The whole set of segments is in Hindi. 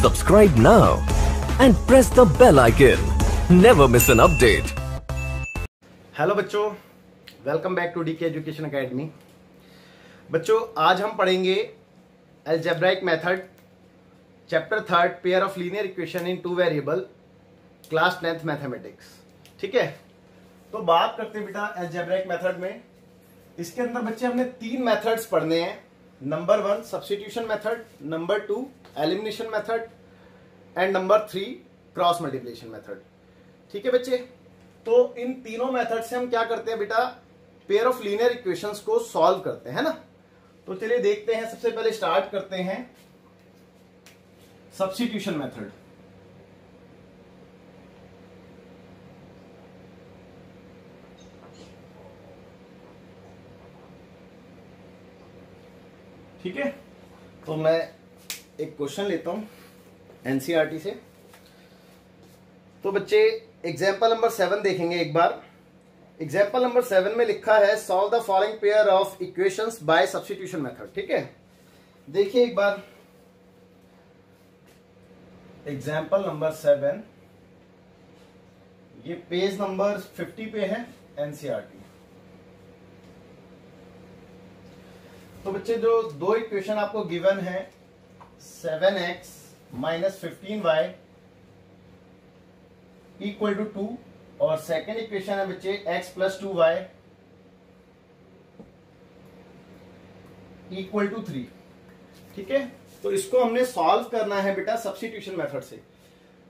Subscribe now and press the bell icon. Never miss an update. Hello बच्चों, welcome back to DK education academy. बच्चों, आज हम पढ़ेंगे algebraic method, chapter 3, pair of linear equation in two variable, class 10th mathematics. ठीक है, तो बात करते हैं बेटा अलजेब्राइक मेथड में। इसके अंदर बच्चे हमने 3 मेथड्स पढ़ने हैं। Number 1 substitution method, number 2 elimination method and number 3 cross multiplication method. ठीक है बच्चे, तो इन तीनों मेथड से हम क्या करते हैं बेटा, पेयर ऑफ लीनियर इक्वेशंस को सॉल्व करते हैं ना। तो चलिए देखते हैं, सबसे पहले स्टार्ट करते हैं सब्स्टिट्यूशन मेथड। ठीक है, तो मैं एक क्वेश्चन लेता हूं एनसीईआरटी से। तो बच्चे एग्जाम्पल नंबर 7 देखेंगे एक बार। एग्जाम्पल नंबर 7 में लिखा है solve the following pair of equations bye substitution method. ठीक है, देखिए एक बार एग्जाम्पल नंबर 7, ये पेज नंबर 50 पे है एनसीईआरटी। तो बच्चे जो दो इक्वेशन आपको गिवन है 7x - 15y इक्वल टू 2 और सेकेंड इक्वेशन है बच्चे x + 2y इक्वल टू 3। ठीक है, तो इसको हमने सॉल्व करना है बेटा सब्स्टिट्यूशन मेथड से।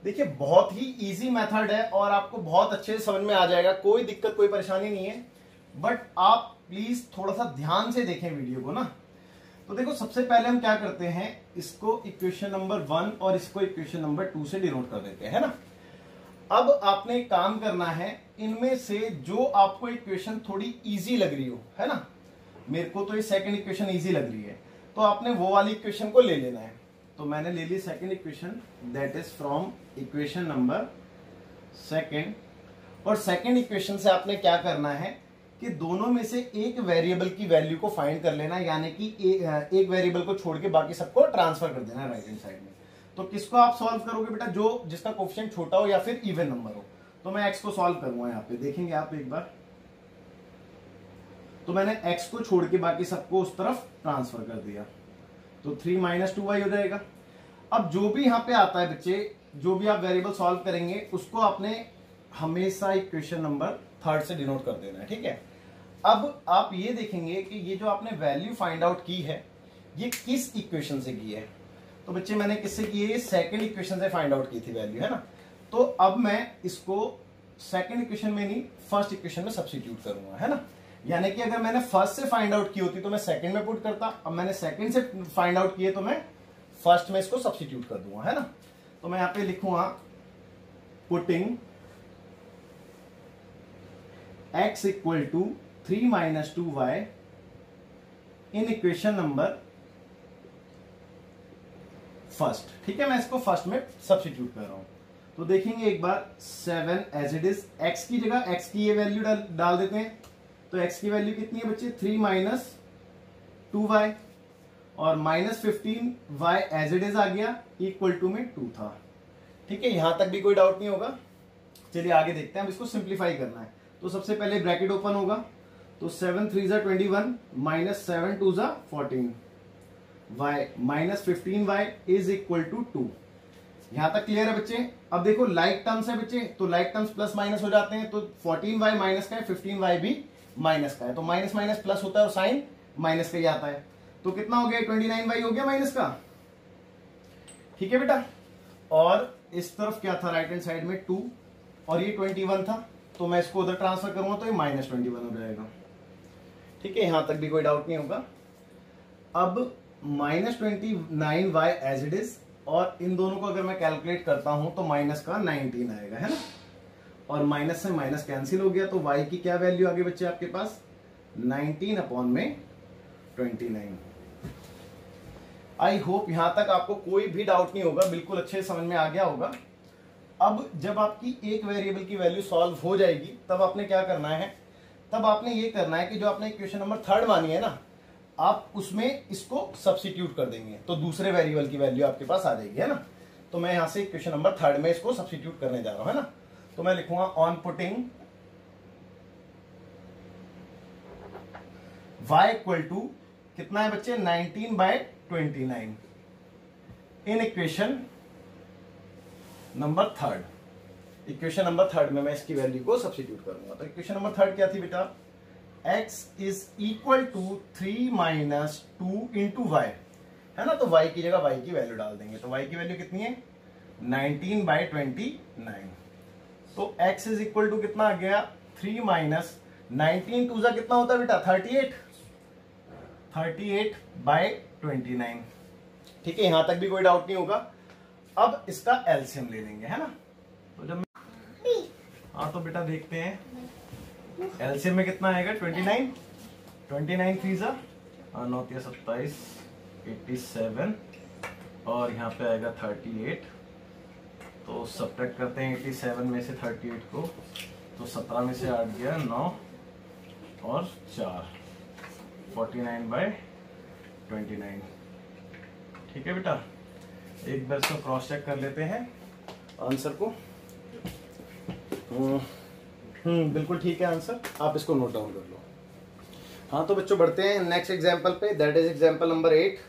देखिए बहुत ही इजी मेथड है और आपको बहुत अच्छे से समझ में आ जाएगा, कोई दिक्कत कोई परेशानी नहीं है। बट आप प्लीज थोड़ा सा ध्यान से देखें वीडियो को ना। तो देखो सबसे पहले हम क्या करते हैं, इसको इक्वेशन नंबर 1 और इसको इक्वेशन नंबर 2 से डिनोट कर देते हैं ना। अब आपने एक काम करना है, इनमें से जो आपको इक्वेशन थोड़ी इजी लग रही हो, है ना, मेरे को तो ये सेकंड इक्वेशन इजी लग रही है, तो आपने वो वाली इक्वेशन को ले लेना है। तो मैंने ले ली second equation, that is from equation number 2। और सेकंड इक्वेशन से आपने क्या करना है कि दोनों में से एक वेरिएबल की वैल्यू को फाइंड कर लेना, यानी कि एक वेरिएबल को छोड़ के बाकी सबको ट्रांसफर कर देना राइट हैंड साइड में। तो किसको आप सॉल्व करोगे बेटा, जो जिसका कोएफिशिएंट छोटा हो या फिर इवन नंबर हो। तो मैं x को सॉल्व करूंगा, यहाँ पे देखेंगे आप एक बार। तो मैंने x को छोड़ के बाकी सबको उस तरफ ट्रांसफर कर दिया, तो 3 - 2y हो जाएगा। अब जो भी यहाँ पे आता है बच्चे, जो भी आप वेरिएबल सॉल्व करेंगे उसको आपने हमेशा इक्वेशन नंबर 3 से डिनोट कर देना है। ठीक है, अब आप ये देखेंगे कि ये जो आपने वैल्यू फाइंड आउट की है ये किस इक्वेशन से की है। तो बच्चे मैंने किससे की है, ये सेकंड इक्वेशन से फाइंड आउट की थी वैल्यू, है ना। तो अब मैं इसको सेकंड इक्वेशन में नहीं फर्स्ट इक्वेशन में सब्स्टिट्यूट करूंगा, है ना। यानी कि अगर मैंने फर्स्ट से फाइंड आउट की होती तो मैं सेकंड में पुट करता, अब मैंने सेकंड से फाइंड आउट किए तो मैं फर्स्ट में इसको सब्स्टिट्यूट कर दूंगा, है ना। तो मैं यहां पे लिखूंगा putting x equal to 3 - 2y in equation number first. ठीक है, मैं इसको फर्स्ट में सब्स्टिट्यूट कर रहा हूं। तो देखेंगे एक बार 7 एज इट इज, x की जगह x की ये वैल्यू डाल देते हैं। तो x की वैल्यू कितनी है बच्चे, 3 - 2y और -15y एज इट इज आ गया, इक्वल टू में 2 था। ठीक है, यहां तक भी कोई डाउट नहीं होगा। चलिए आगे देखते हैं, अब इसको सिंप्लीफाई करना है। तो सबसे पहले ब्रैकेट ओपन होगा, तो 7 3 = 21 - 7 2 = 14 y -15y is equal to 2। यहां तक क्लियर है बच्चे। अब देखो लाइक टर्म्स है बच्चे, तो लाइक टर्म्स प्लस माइनस हो जाते हैं। तो 14y माइनस का है, 15y भी माइनस का है, तो माइनस माइनस प्लस होता है और साइन माइनस का ही आता है। तो कितना हो गया, 29y हो गया माइनस का। ठीक है बेटा, और इस तरफ क्या था राइट हैंड साइड में 2 और ये 21 था, तो मैं इसको उधर ट्रांसफर करूंगा तो ये -21 हो जाएगा। ठीक है, यहां तक भी कोई डाउट नहीं होगा। अब -29y एज इट इज, और इन दोनों को अगर मैं कैलकुलेट करता हूं तो माइनस का 19 आएगा, है ना। और माइनस से माइनस कैंसिल हो गया, तो y की क्या वैल्यू आ गई बच्चे आपके पास, 19/29। आई होप यहां तक आपको कोई भी डाउट नहीं होगा, बिल्कुल अच्छे से समझ में आ गया होगा। अब जब आपकी एक वेरिएबल की वैल्यू सॉल्व हो जाएगी तब आपने क्या करना है, तब आपने ये करना है कि जो आपने इक्वेशन नंबर 3 मानी है ना, आप उसमें इसको सब्स्टिट्यूट कर देंगे तो दूसरे वेरिएबल की वैल्यू आपके पास आ जाएगी, है ना। तो मैं यहां से इक्वेशन नंबर 3 में इसको सब्स्टिट्यूट करने जा रहा हूं, है ना। तो मैं लिखूंगा on putting y equal to कितना है बच्चे 19/29 in equation number 3। Equation number 3 में मैं इसकी वैल्यू को सब्स्टिट्यूट करूंगा। तो इक्वेशन नंबर 3 क्या थी बेटा, x is equal to 3 minus 2 into y, है ना। तो y की जगह y की वैल्यू डाल देंगे। तो y की वैल्यू कितनी है 19/29। तो x इज इक्वल टू कितना आ गया 3 माइनस 19 टू जा कितना होता है बेटा 38/29। ठीक है, यहां तक भी कोई डाउट नहीं होगा। अब इसका एलसीएम ले लेंगे, है ना। तो जब हाँ तो बेटा देखते हैं एलसीएम में कितना आएगा 29 3 जा 9 27 87 और यहाँ पे आएगा 38। तो सब्ट्रैक्ट करते हैं 87 में से 38 को, तो 17 में से 8 गया 9 और 4 49/29। ठीक है बेटा, एक बार इसको क्रॉस चेक कर लेते हैं आंसर को। बिल्कुल ठीक है आंसर, आप इसको नोट डाउन कर लो। हाँ तो बच्चों बढ़ते हैं नेक्स्ट एग्जांपल पे, दैट इज एग्जांपल नंबर 8।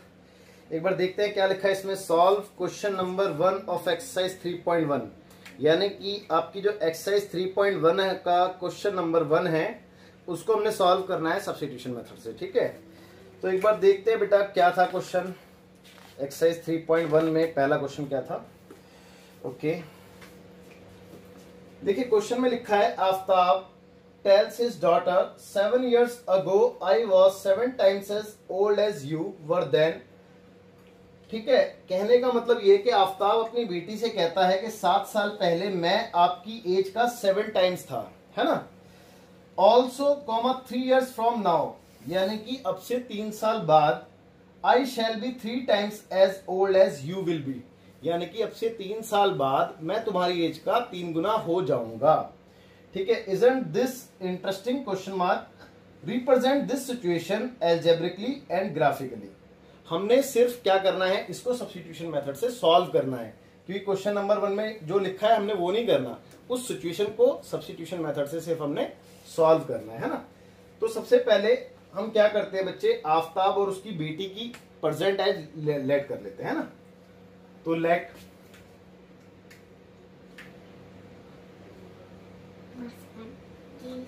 एक बार देखते हैं क्या लिखा है इसमें। Solve question number 1 of exercise 3.1, यानी कि आपकी जो एक्सरसाइज 3.1 है का क्वेश्चन नंबर 1 है उसको हमने सॉल्व करना है सब्स्टिट्यूशन मेथड से। ठीक है, तो एक बार देखते हैं बेटा क्या था क्वेश्चन एक्सरसाइज 3.1 में। पहला क्वेश्चन क्या था, ओके देखिए क्वेश्चन में लिखा है Aftab tells his daughter 7 years ago I was 7 times as old as you were then। ठीक है, कहने का मतलब ये कि आफ्ताब अपनी बेटी से कहता है कि 7 साल पहले मैं आपकी एज का 7 टाइम्स था, है ना। ऑल्सो 3 years फ्रॉम नाउ, यानी कि अब से 3 साल बाद I shall be 3 times as old as you will be, यानी कि अब से 3 साल बाद मैं तुम्हारी एज का 3 गुना हो जाऊंगा। ठीक है, isn't this interesting question mark, represent this situation algebraically and graphically. हमने सिर्फ क्या करना है, इसको सब्स्टिट्यूशन मेथड से सॉल्व करना है, क्योंकि क्वेश्चन नंबर 1 में जो लिखा है हमने वो नहीं करना, उस सिचुएशन को सब्स्टिट्यूशन मेथड से सिर्फ हमने सॉल्व करना है ना। तो सबसे पहले हम क्या करते हैं बच्चे, आफ्ताब और उसकी बेटी की प्रेजेंट एज लेट कर लेते हैं ना। तो let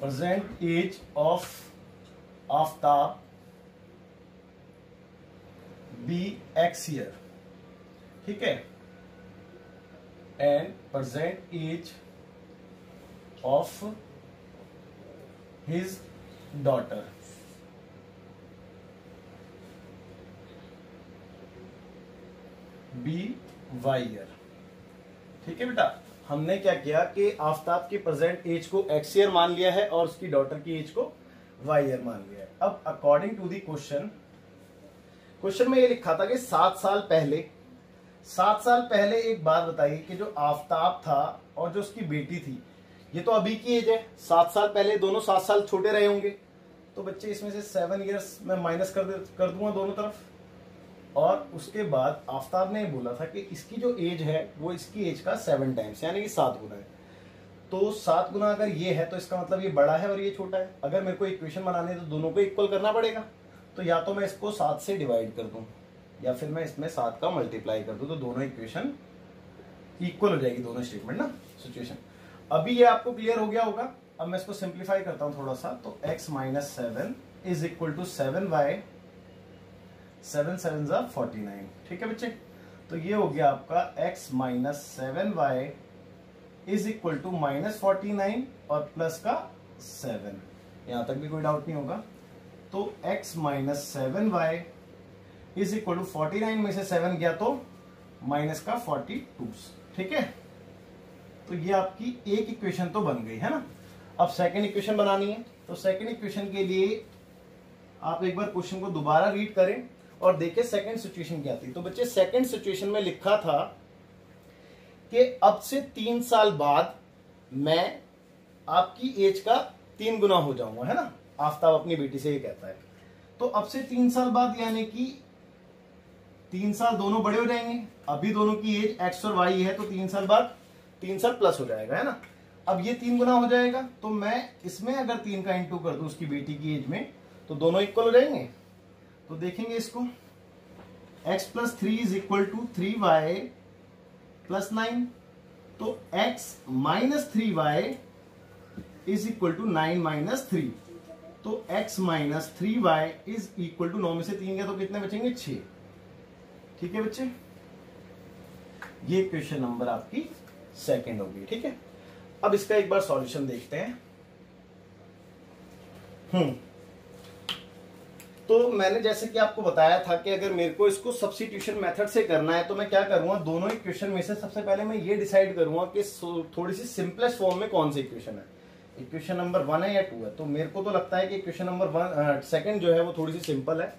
present age of Aftab be x year, ठीक है, and present age of his daughter be y year. ठीक है बेटा, हमने क्या किया कि आफ्ताब की प्रेजेंट एज को x ईयर मान लिया है और उसकी डॉटर की एज को y ईयर मान लिया है। अब अकॉर्डिंग टू दी क्वेश्चन में ये लिखा था कि 7 साल पहले एक बात बताइए कि जो आफ्ताब था और जो उसकी बेटी थी, ये तो अभी की एज है, 7 साल पहले दोनों 7 साल छोटे रहे होंगे। तो बच्चे इसमें से 7 इयर्स मैं माइनस कर दूंगा दोनों तरफ। और उसके बाद आफ्ताब ने बोला था कि इसकी जो एज है वो इसकी एज का 7 टाइम्स, यानी कि 7 गुना है। तो 7 गुना अगर ये है तो इसका मतलब ये बड़ा है और ये छोटा है। अगर मेरे को इक्वेशन बनानी है तो दोनों को इक्वल करना पड़ेगा। तो या तो मैं इसको 7 से डिवाइड कर दूं या फिर मैं इसमें 7 का मल्टीप्लाई कर दूं, तो दोनों इक्वेशन इक्वल हो जाएगी, दोनों स्टेटमेंट ना सिचुएशन। अभी ये आपको क्लियर हो गया होगा। अब मैं इसको सिंप्लीफाई करता हूं थोड़ा सा। तो x minus 7 is equal to 7y, 7 7 जा 49। ठीक है बच्चे, तो ये हो गया आपका x minus 7y is equal to minus 49 और प्लस का 7। यहां तक भी कोई डाउट नहीं होगा। तो x minus 7y is equal to 49 में से 7 गया तो माइनस का 42। ठीक है, तो ये आपकी एक इक्वेशन तो बन गई है ना। अब सेकंड इक्वेशन बनानी है। तो सेकंड इक्वेशन के लिए आप एक बार क्वेश्चन को दोबारा रीड करें और देखें सेकंड सिचुएशन क्या थी। तो बच्चे सेकंड सिचुएशन में लिखा था कि अब से 3 साल बाद मैं आपकी एज का 3 गुना हो जाऊंगा, है ना। आफ्ताब अपनी बेटी से ये कहता है। तो अब से 3 साल बाद यानी कि 3 साल दोनों बड़े हो जाएंगे, अभी दोनों की एज x और y है, तो 3 साल बाद 3 साल प्लस हो जाएगा, है ना। अब ये 3 गुना हो जाएगा, तो मैं इसमें अगर 3 का इंटू कर दूं उसकी बेटी की एज में, तो दोनों इक्वल हो जाएंगे। तो देखेंगे इसको, x plus 3 is equal to 3y plus 9, तो x minus 3y is equal to 9 minus 3, तो x minus 3y is equal to 9 में से 3 गया तो कितने बचेंगे 6। ठीक है बच्चे, ये क्वेश्चन नंबर आपकी सेकंड होगी। ठीक है, अब इसका एक बार सॉल्यूशन देखते हैं। तो मैंने जैसे कि आपको बताया था कि अगर मेरे को इसको सब्स्टिट्यूशन मेथड से करना है तो मैं क्या करूंगा, दोनों इक्वेशन में से सबसे पहले मैं ये डिसाइड करूंगा कि थोड़ी सी सिंपलेस्ट फॉर्म में कौन सी इक्वेशन है, इक्वेशन नंबर 1 है या 2 है। तो मेरे को तो लगता है कि इक्वेशन नंबर सेकंड जो है वो थोड़ी सी सिंपल है।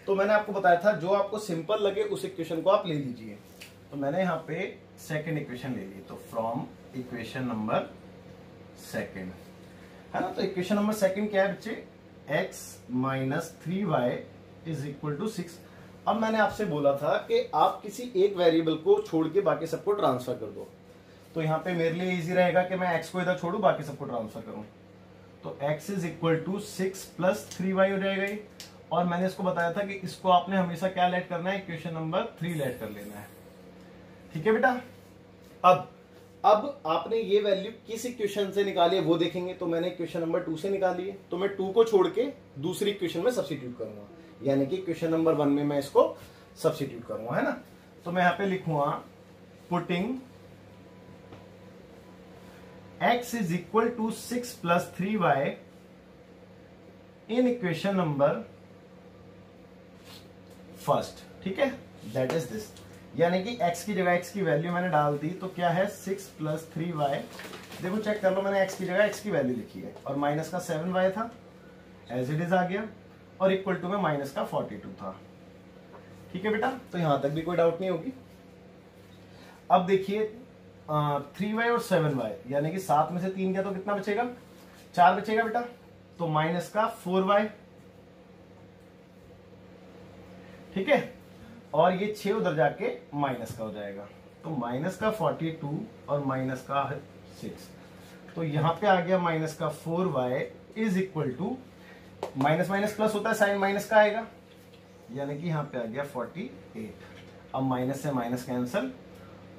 तो मैंने आपको बताया था जो आपको सिंपल लगे उस इक्वेशन को आप ले लीजिए। तो मैंने यहाँ पे सेकंड इक्वेशन ले ली, तो फ्रॉम इक्वेशन नंबर सेकंड, है ना। तो इक्वेशन नंबर सेकंड क्या है बच्चे, x minus 3y is equal to 6। अब मैंने आपसे बोला था कि आप किसी एक वेरिएबल को छोड़ के बाकी सबको ट्रांसफर कर दो। तो यहाँ पे मेरे लिए इजी रहेगा कि मैं x को इधर छोड़ू बाकी सबको ट्रांसफर करूं। तो x is equal to 6 plus 3y हो जाएगा ये। और मैंने इसको बताया था कि इसको आपने हमेशा क्या लेट करना है, इक्वेशन नंबर 3 लेट कर लेना है। ठीक है बेटा, अब आपने ये वैल्यू किस इक्वेशन से निकाली है वो देखेंगे। तो मैंने इक्वेशन नंबर 2 से निकाली है, तो मैं 2 को छोड़ के दूसरी इक्वेशन में सब्स्टिट्यूट करूंगा, यानी कि इक्वेशन नंबर 1 में मैं इसको सब्स्टिट्यूट करूंगा, है ना। तो मैं यहां पे लिखूंगा putting x is equal to 6 plus 3y in equation number first. ठीक है, दैट इज दिस, यानी कि x की जगह x की वैल्यू मैंने डाल दी, तो क्या है 6 प्लस 3y। देखो चेक कर लो, मैंने x की जगह x की वैल्यू लिखी है और माइनस का 7y था, एज इट इज आ गया, और इक्वल टू में माइनस का 42 था। ठीक है बेटा, तो यहां तक भी कोई डाउट नहीं होगी। अब देखिए 3y और 7y, यानी कि 7 में से 3 गया तो कितना बचेगा, 4 बचेगा बेटा। तो माइनस का 4y, ठीक है, और ये 6 उधर जाके माइनस का हो जाएगा, तो माइनस का 42 और माइनस का 6, तो यहां पे आ गया माइनस का 4y is equal to, minus minus plus होता है, साइन माइनस का आएगा, यानी कि यहां पे आ गया 48। अब माइनस से माइनस कैंसिल,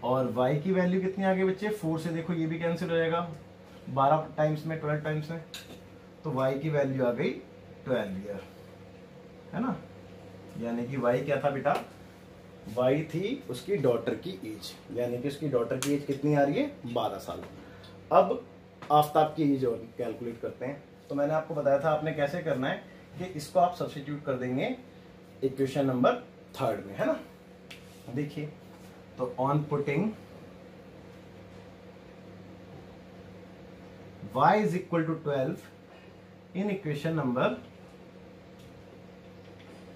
और y की वैल्यू कितनी आ गई बच्चे, 4 से देखो ये भी कैंसिल हो जाएगा, 12 टाइम्स में 12 टाइम्स में, तो y की वैल्यू आ गई 12 ईयर, है ना। यानी कि y क्या था बेटा, y थी उसकी डॉटर की एज, यानी कि उसकी डॉटर की एज कितनी आ रही है, 12 साल। अब आफ्ताब की एज और कैलकुलेट करते हैं। तो मैंने आपको बताया था आपने कैसे करना है कि इसको आप सब्स्टिट्यूट कर देंगे इक्वेशन नंबर 3 में, है ना। देखिए, तो on putting y is equal to 12 in equation number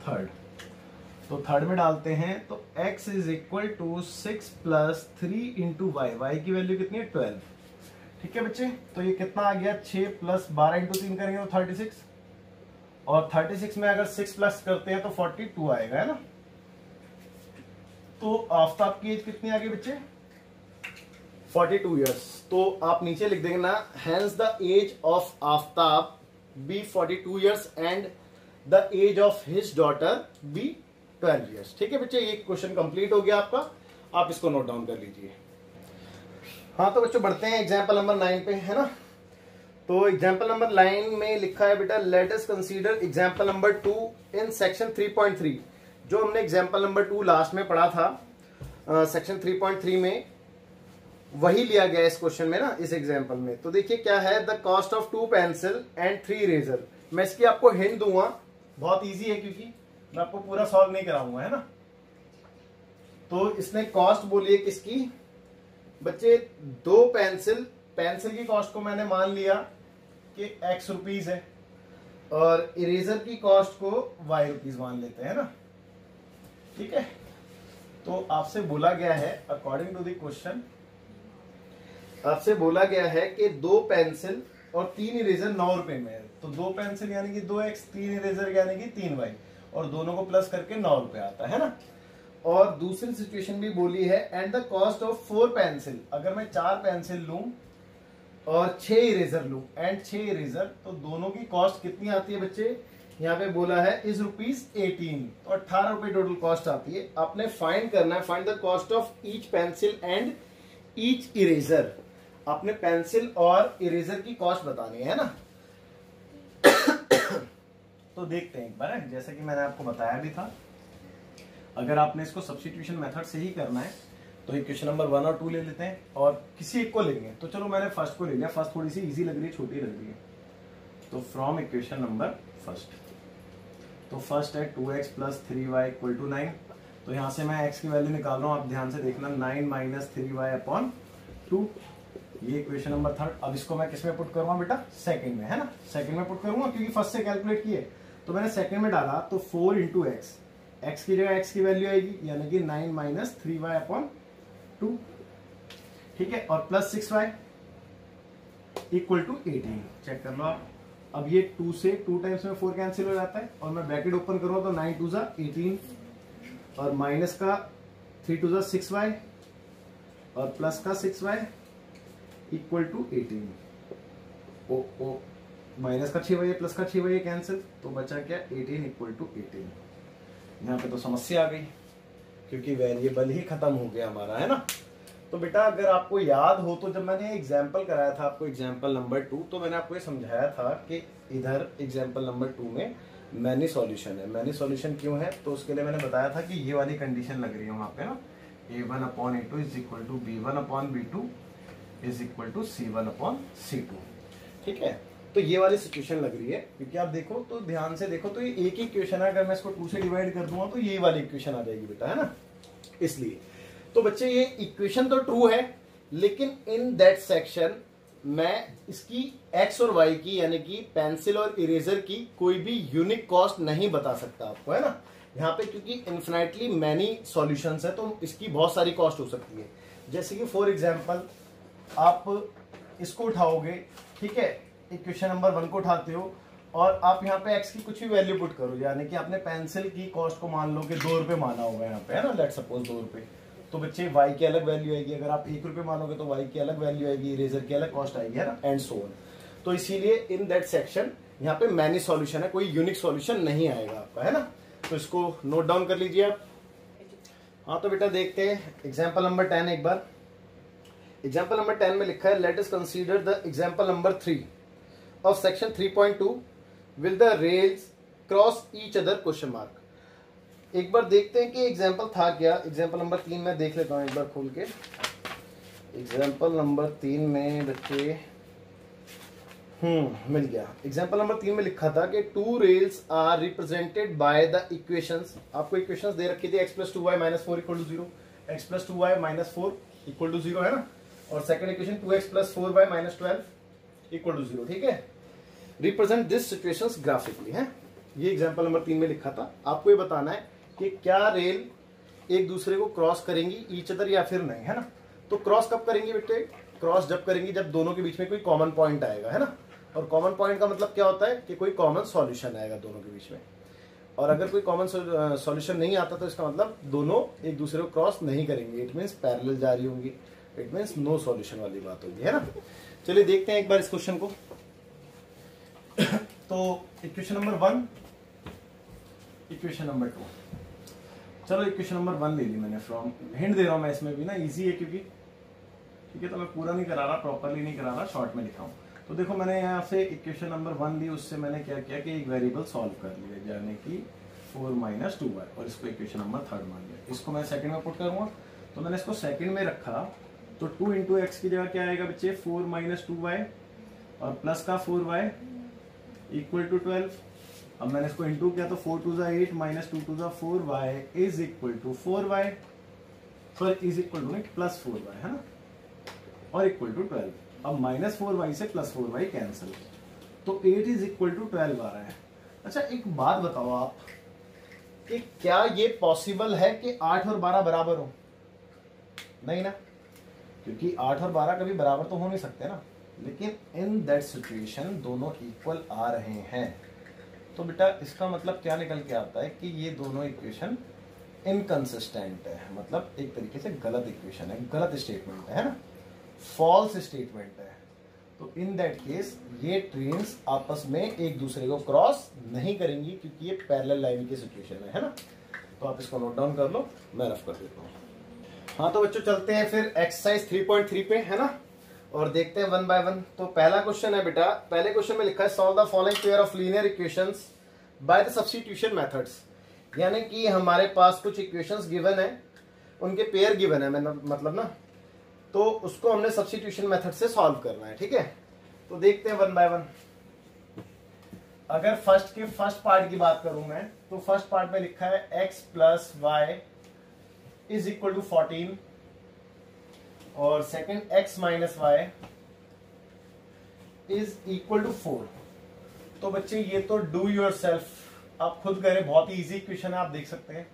3, तो 3 में डालते हैं, तो x is equal to 6 plus 3 into y, y की वैल्यू कितनी है 12। ठीक है बच्चे, तो ये कितना आ गया, 6 प्लस 12 इंटू 3 करेंगे तो 36, और 36 में अगर 6 प्लस करते हैं तो 42 आएगा, है ना। तो आफ्ताब की एज कितनी आ गई बच्चे, 42 इयर्स। तो आप नीचे लिख देंगे ना, hence the age of Aftab be 42 years and the age of his daughter be 12 years. ठीक है बच्चे, ये क्वेश्चन कंप्लीट हो गया आपका, आप इसको नोट डाउन कर लीजिए। हाँ तो बच्चों बढ़ते हैं एग्जाम्पल नंबर 9 पे, है ना। तो एग्जाम्पल नंबर 9 में लिखा है बेटा, let us consider example number 2 in section 3.3। जो हमने एग्जाम्पल नंबर 2 लास्ट में पढ़ा था सेक्शन 3.3 में, वही लिया गया इस क्वेश्चन में ना, इस एग्जाम्पल में। तो देखिए क्या है, the cost of 2 pencil and 3 eraser. मैं इसकी आपको हिंट दूंगा, बहुत इजी है क्योंकि मैं आपको पूरा सॉल्व नहीं कराऊंगा, है ना। तो इसने कॉस्ट बोली है किसकी बच्चे, 2 पेंसिल, पेंसिल की कॉस्ट को मैंने मान लिया कि x रुपीज है, और इरेजर की कॉस्ट को y रुपीज मान लेते हैं ना। ठीक है, तो आपसे बोला गया है, अकॉर्डिंग टू द क्वेश्चन आपसे बोला गया है कि 2 पेंसिल और 3 इरेजर 9 रुपए में है। तो 2 पेंसिल यानी कि 2x, 3 इरेजर यानी कि 3y, और दोनों को प्लस करके 9 रुपए आता है ना। और दूसरी सिचुएशन भी बोली है and the cost of 4 pencil, अगर मैं 4 पेंसिल लूं और 6 इरेजर लूं एंड 6 इरेजर, तो दोनों की कॉस्ट कितनी आती है बच्चे, यहाँ पे बोला है इज ₹18, तो 18 रुपए टोटल कॉस्ट आती है। आपने फाइंड करना है, find the cost of each pencil and each eraser, आपने पेंसिल और इरेजर की कॉस्ट बतानी है ना। तो देखते हैं एक बार, जैसे कि मैंने आपको बताया भी था, अगर आपने इसको सब्स्टिट्यूशन मेथड से ही करना है तो इक्वेशन नंबर 1 और 2 ले लेते हैं और किसी एक को लेंगे। तो चलो मैंने फर्स्ट को ले लिया, फर्स्ट थोड़ी सी इजी लग रही है, छोटी लग रही है, तो फ्रॉम इक्वेशन नंबर फर्स्ट, तो फर्स्ट है 2x + 3y = 9, तो यहां से मैं x की वैल्यू निकाल रहा हूं, आप ध्यान से देखना, 9 - 3y/2, ये इक्वेशन नंबर थर्ड। अब इसको मैं किस में पुट करूंगा बेटा, सेकंड में, है ना, सेकंड में पुट करूंगा क्योंकि फर्स्ट से कैलकुलेट किए, तो मैंने सेकंड में डाला, तो 4 × x, x की जगह x की वैल्यू आएगी यानी कि 9 - 3y/2, ठीक है, और प्लस 6y = 18, चेक कर लो आप। अब ये 2 से 2 टाइम्स में 4 कैंसिल हो जाता है और मैं ब्रैकेट ओपन करूंगा तो 9 × 2 = 18 और माइनस का 3 × 2 = 6y और प्लस का 6y = 18। ओ माइनस का 6y प्लस का 6y कैंसिल, तो बचा क्या, 18 = 18। यहाँ पे तो समस्या आ गई क्योंकि वेरिएबल ही खत्म हो गया हमारा, है ना। तो बेटा अगर आपको याद हो तो जब मैंने एग्जाम्पल कराया था आपको, एग्जाम्पल नंबर 2, तो मैंने आपको ये समझाया था कि इधर एग्जाम्पल नंबर 2 में मैनी सॉल्यूशन है। मैनी सॉल्यूशन क्यों है, तो उसके लिए मैंने बताया था कि ये वाली कंडीशन लग रही है वहां पे ना, a1/a2 = b1/b2 = c1/c2, ठीक है। तो ये वाली सिचुएशन लग रही है क्योंकि आप देखो तो ध्यान से देखो तो ये एक ही इक्वेशन है, अगर मैं इसको 2 से डिवाइड कर दूंगा तो ये वाली इक्वेशन आ जाएगी बेटा, है ना। इसलिए तो बच्चे ये इक्वेशन तो ट्रू है, लेकिन इन दैट सेक्शन मैं इसकी x और y की यानी कि पेंसिल और इरेजर की कोई भी यूनिक कॉस्ट नहीं बता सकता आपको, है ना। यहाँ पे क्योंकि इन्फिनाइटली मैनी सॉल्यूशंस है तो इसकी बहुत सारी कॉस्ट हो सकती है। जैसे कि फॉर एग्जांपल आप इसको उठाओगे, ठीक है, इक्वेशन नंबर 1 को उठाते हो और आप यहाँ पे x की कुछ भी वैल्यू पुट करो, यानी कि आपने पेंसिल की कॉस्ट को मान लो कि 2 रुपए माना होगा यहाँ पे, है ना, लेट सपोज 2 रुपए, तो बच्चे y की अलग वैल्यू आएगी, अगर आप 1 रुपए मानोगे तो y की अलग वैल्यू आएगी, इरेजर की अलग कॉस्ट आएगी, है ना, एंड सो ऑन। तो इसीलिए इन दैट सेक्शन यहाँ पे मैनी सॉल्यूशन है, कोई यूनिक सॉल्यूशन नहीं आएगा आपका, है ना। तो इसको नोट डाउन कर लीजिए आप। हाँ तो बेटा देखते हैं एग्जाम्पल नंबर 10 एक बार। एग्जाम्पल नंबर 10 में लिखा है let us consider the example number 3 of section 3.2 will the rails cross each other ? एक बार देखते हैं कि एग्जाम्पल था क्या। एग्जाम्पल नंबर 3 में देख लेता हूं एक बार खोल के। एग्जाम्पल नंबर 3 में बच्चे मिल गया। एग्जाम्पल नंबर 3 में लिखा था कि 2 rails are represented by the equations. आपको इक्वेशंस दे रखी थी x + 2y - 4 = 0, x + 2y - 4 = 0, है ना, और सेकंड इक्वेशन 2x + 4y - 12 = 0, ठीक है। रिप्रेजेंट दिस सिचुएशंस ग्राफिकली, है, ये एग्जाम्पल नंबर 3 में लिखा था। आपको ये बताना है कि क्या रेल एक दूसरे को क्रॉस करेंगी ईच अदर या फिर नहीं, है ना। तो क्रॉस कब करेंगी बेटे, क्रॉस जब करेंगी जब दोनों के बीच में कोई कॉमन पॉइंट आएगा, है ना। और कॉमन पॉइंट का मतलब क्या होता है कि कोई कॉमन सॉल्यूशन आएगा दोनों के बीच में, और अगर कोई कॉमन सॉल्यूशन नहीं आता तो इसका मतलब दोनों एक दूसरे को क्रॉस नहीं करेंगे, इट मीन्स पैरेलल जा रही होंगी, इट मीन्स नो सॉल्यूशन वाली बात होगी, है ना। चलिए देखते हैं एक बार इस क्वेश्चन को। तो इक्वेशन नंबर 1, इक्वेशन नंबर 2, चलो इक्वेशन नंबर 1 ले ली मैंने फ्रॉम, हिंट दे रहा हूं मैं इसमें भी ना, इजी है क्योंकि, ठीक है, तो मैं पूरा नहीं करा रहा, प्रॉपरली नहीं करा रहा, शॉर्ट में लिखा हूं। तो देखो मैंने यहाँ से इक्वेशन नंबर 1 ली, उससे मैंने क्या किया कि एक वेरिएबल सॉल्व कर लिया, यानी कि 4 - 2y, और इसको इक्वेशन नंबर 3 मान लिया। इसको मैं सेकंड में पुट करूंगा, तो मैंने इसको सेकंड में रखा, तो 2 × x की जगह क्या आएगा बच्चे, 4 - 2y और प्लस का 4y = 12। अब मैंने इसको इंटू किया तो 4 × 2 = 8 - 2 × 2 = 4y = 4y, sorry is equal two plus 4y, है ना, और इक्वल टू 12। अब -4y से +4y कैंसिल, तो 8 = 12 आ रहा है। अच्छा एक बात बताओ आप कि क्या ये पॉसिबल है कि 8 और 12 बराबर हो? नहीं ना, क्योंकि 8 और 12 कभी बराबर तो हो नहीं सकते ना, लेकिन इन दैट सिचुएशन दोनों इक्वल आ रहे हैं। तो बेटा इसका मतलब क्या निकल के आता है कि ये दोनों इक्वेशन इनकंसिस्टेंट है, मतलब एक तरीके से गलत इक्वेशन है, गलत स्टेटमेंट है ना, फॉल्स स्टेटमेंट है। तो इन दैट केस ये ट्रेन्स आपस में एक दूसरे को क्रॉस नहीं करेंगी क्योंकि ये पैरेलल लाइन की सिचुएशन है ना। तो आप इसको नोट डाउन कर लो, मैं रफ कर देता हूँ। हाँ तो बच्चों चलते हैं फिर एक्सरसाइज 3.3 पे, है ना, और देखते हैं वन बाय वन। तो पहला क्वेश्चन है बेटा, पहले क्वेश्चन में लिखा है solve the following pair of linear equations by the substitution methods. यानी कि हमारे पास कुछ इक्वेशंस गिवन है, उनके पेयर गिवन है, मतलब ना, तो उसको हमने सब्स्टिट्यूशन मेथड से सॉल्व करना है, ठीक है। तो देखते हैं वन बाय वन। अगर फर्स्ट पार्ट की बात करूं मैं, तो फर्स्ट पार्ट में लिखा है x plus y is equal to 14 और second x minus y is equal to 4। तो बच्चे ये तो डू योर सेल्फ, आप खुद करें, बहुत ही इजी इक्वेशन है, आप देख सकते हैं,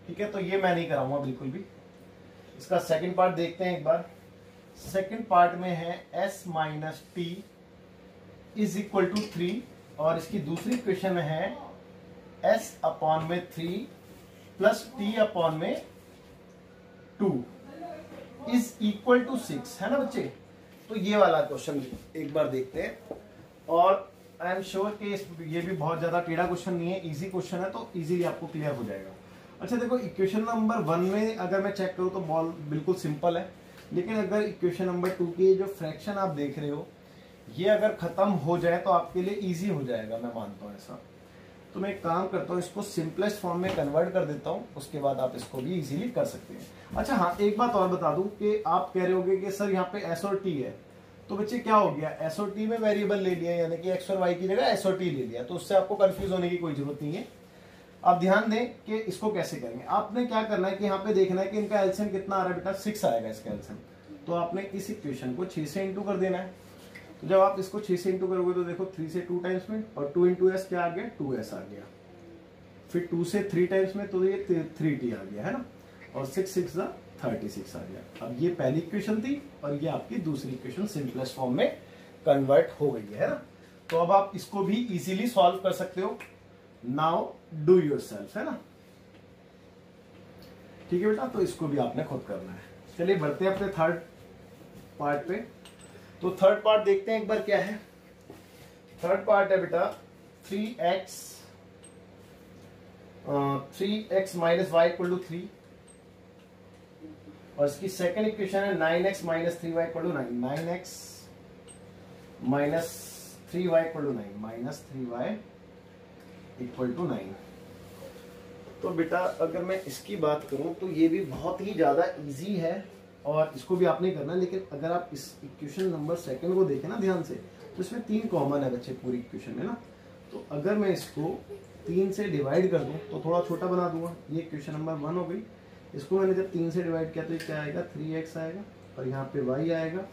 ठीक है। तो ये मैं नहीं कराऊंगा बिल्कुल भी। इसका सेकंड पार्ट देखते हैं एक बार। सेकंड पार्ट में है s minus t is equal to 3 और इसकी दूसरी इक्वेशन में है s अपॉन में 3 प्लस t अपॉन में 2 इज इक्वल टू 6, है ना बच्चे। तो ये वाला क्वेश्चन एक बार देखते हैं, और आई एम श्योर कि ये भी बहुत ज्यादा टेढ़ा क्वेश्चन नहीं है, इजी क्वेश्चन है, तो इजीली आपको क्लियर हो जाएगा। अच्छा देखो, इक्वेशन नंबर 1 में अगर मैं चेक करूं तो बॉल बिल्कुल सिंपल है, लेकिन अगर इक्वेशन नंबर 2 की जो फ्रैक्शन आप देख रहे हो, ये अगर खत्म हो जाए तो आपके लिए इजी हो जाएगा, मैं मानता हूँ ऐसा। तो मैं एक काम करता हूँ, इसको सिंपलेस्ट फॉर्म में कन्वर्ट कर देता हूँ, उसके बाद आप इसको भी इजीली कर सकते हैं। अच्छा हाँ, एक बात और बता दूं कि आप कह रहे होगे कि सर यहाँ पे एस और टी है, तो बच्चे क्या हो गया, एस और टी में वेरिएबल ले लिया, यानी कि एक्स और वाई की जगह एस और टी ले लिया, तो उससे आपको कंफ्यूज होने की कोई जरूरत नहीं है। आप ध्यान दें कि इसको कैसे करेंगे। आपने क्या करना है कि यहाँ पे देखना है कि इनका एलसीएम कितना आ रहा है बेटा, 6 आएगा इसका एलसीएम। तो आपने इस इक्वेशन को 6 से इंटू कर देना है। तो जब आप इसको 6 से इंटू करोगे तो देखो 3 से 2 टाइम्स में, और 2 इंटू एस क्या आ गया, 2s आ गया। फिर 2 से 3 टाइम्स में तो ये 3t आ गया, है ना, और 6 6 36 आ गया। अब ये पहली इक्वेशन थी और ये आपकी दूसरी इक्वेशन सिंपलेस्ट फॉर्म में कन्वर्ट हो गई है ना। तो अब आप इसको भी इजीली सॉल्व कर सकते हो। नाउ डू योरसेल्फ, है ना, ठीक है बेटा। तो इसको भी आपने खुद करना है। चलिए बढ़ते हैं अपने थर्ड पार्ट पे। तो थर्ड पार्ट देखते हैं एक बार क्या है। थर्ड पार्ट है बेटा 3x minus y equal to 3, और इसकी सेकंड इक्वेशन है 9x minus 3y equal to 9, 9x minus 3y equal to 9, minus 3y equal to 9। तो बेटा अगर मैं इसकी बात करूं तो ये भी बहुत ही ज्यादा इजी है और इसको भी आपने करना है, लेकिन अगर आप इस इक्वेशन नंबर सेकंड को देखें ना ध्यान से, तो इसमें 3 कॉमन है बच्चे पूरी इक्वेशन में ना। तो अगर मैं इसको 3 से डिवाइड कर दूं तो थोड़ा छोटा बना दूंगा। ये इक्वेशन नंबर 1 हो गई। इसको मैंने जब 3 से डिवाइड किया तो ये क्या आएगा, 3x आएगा, और यहाँ पे y आएगा,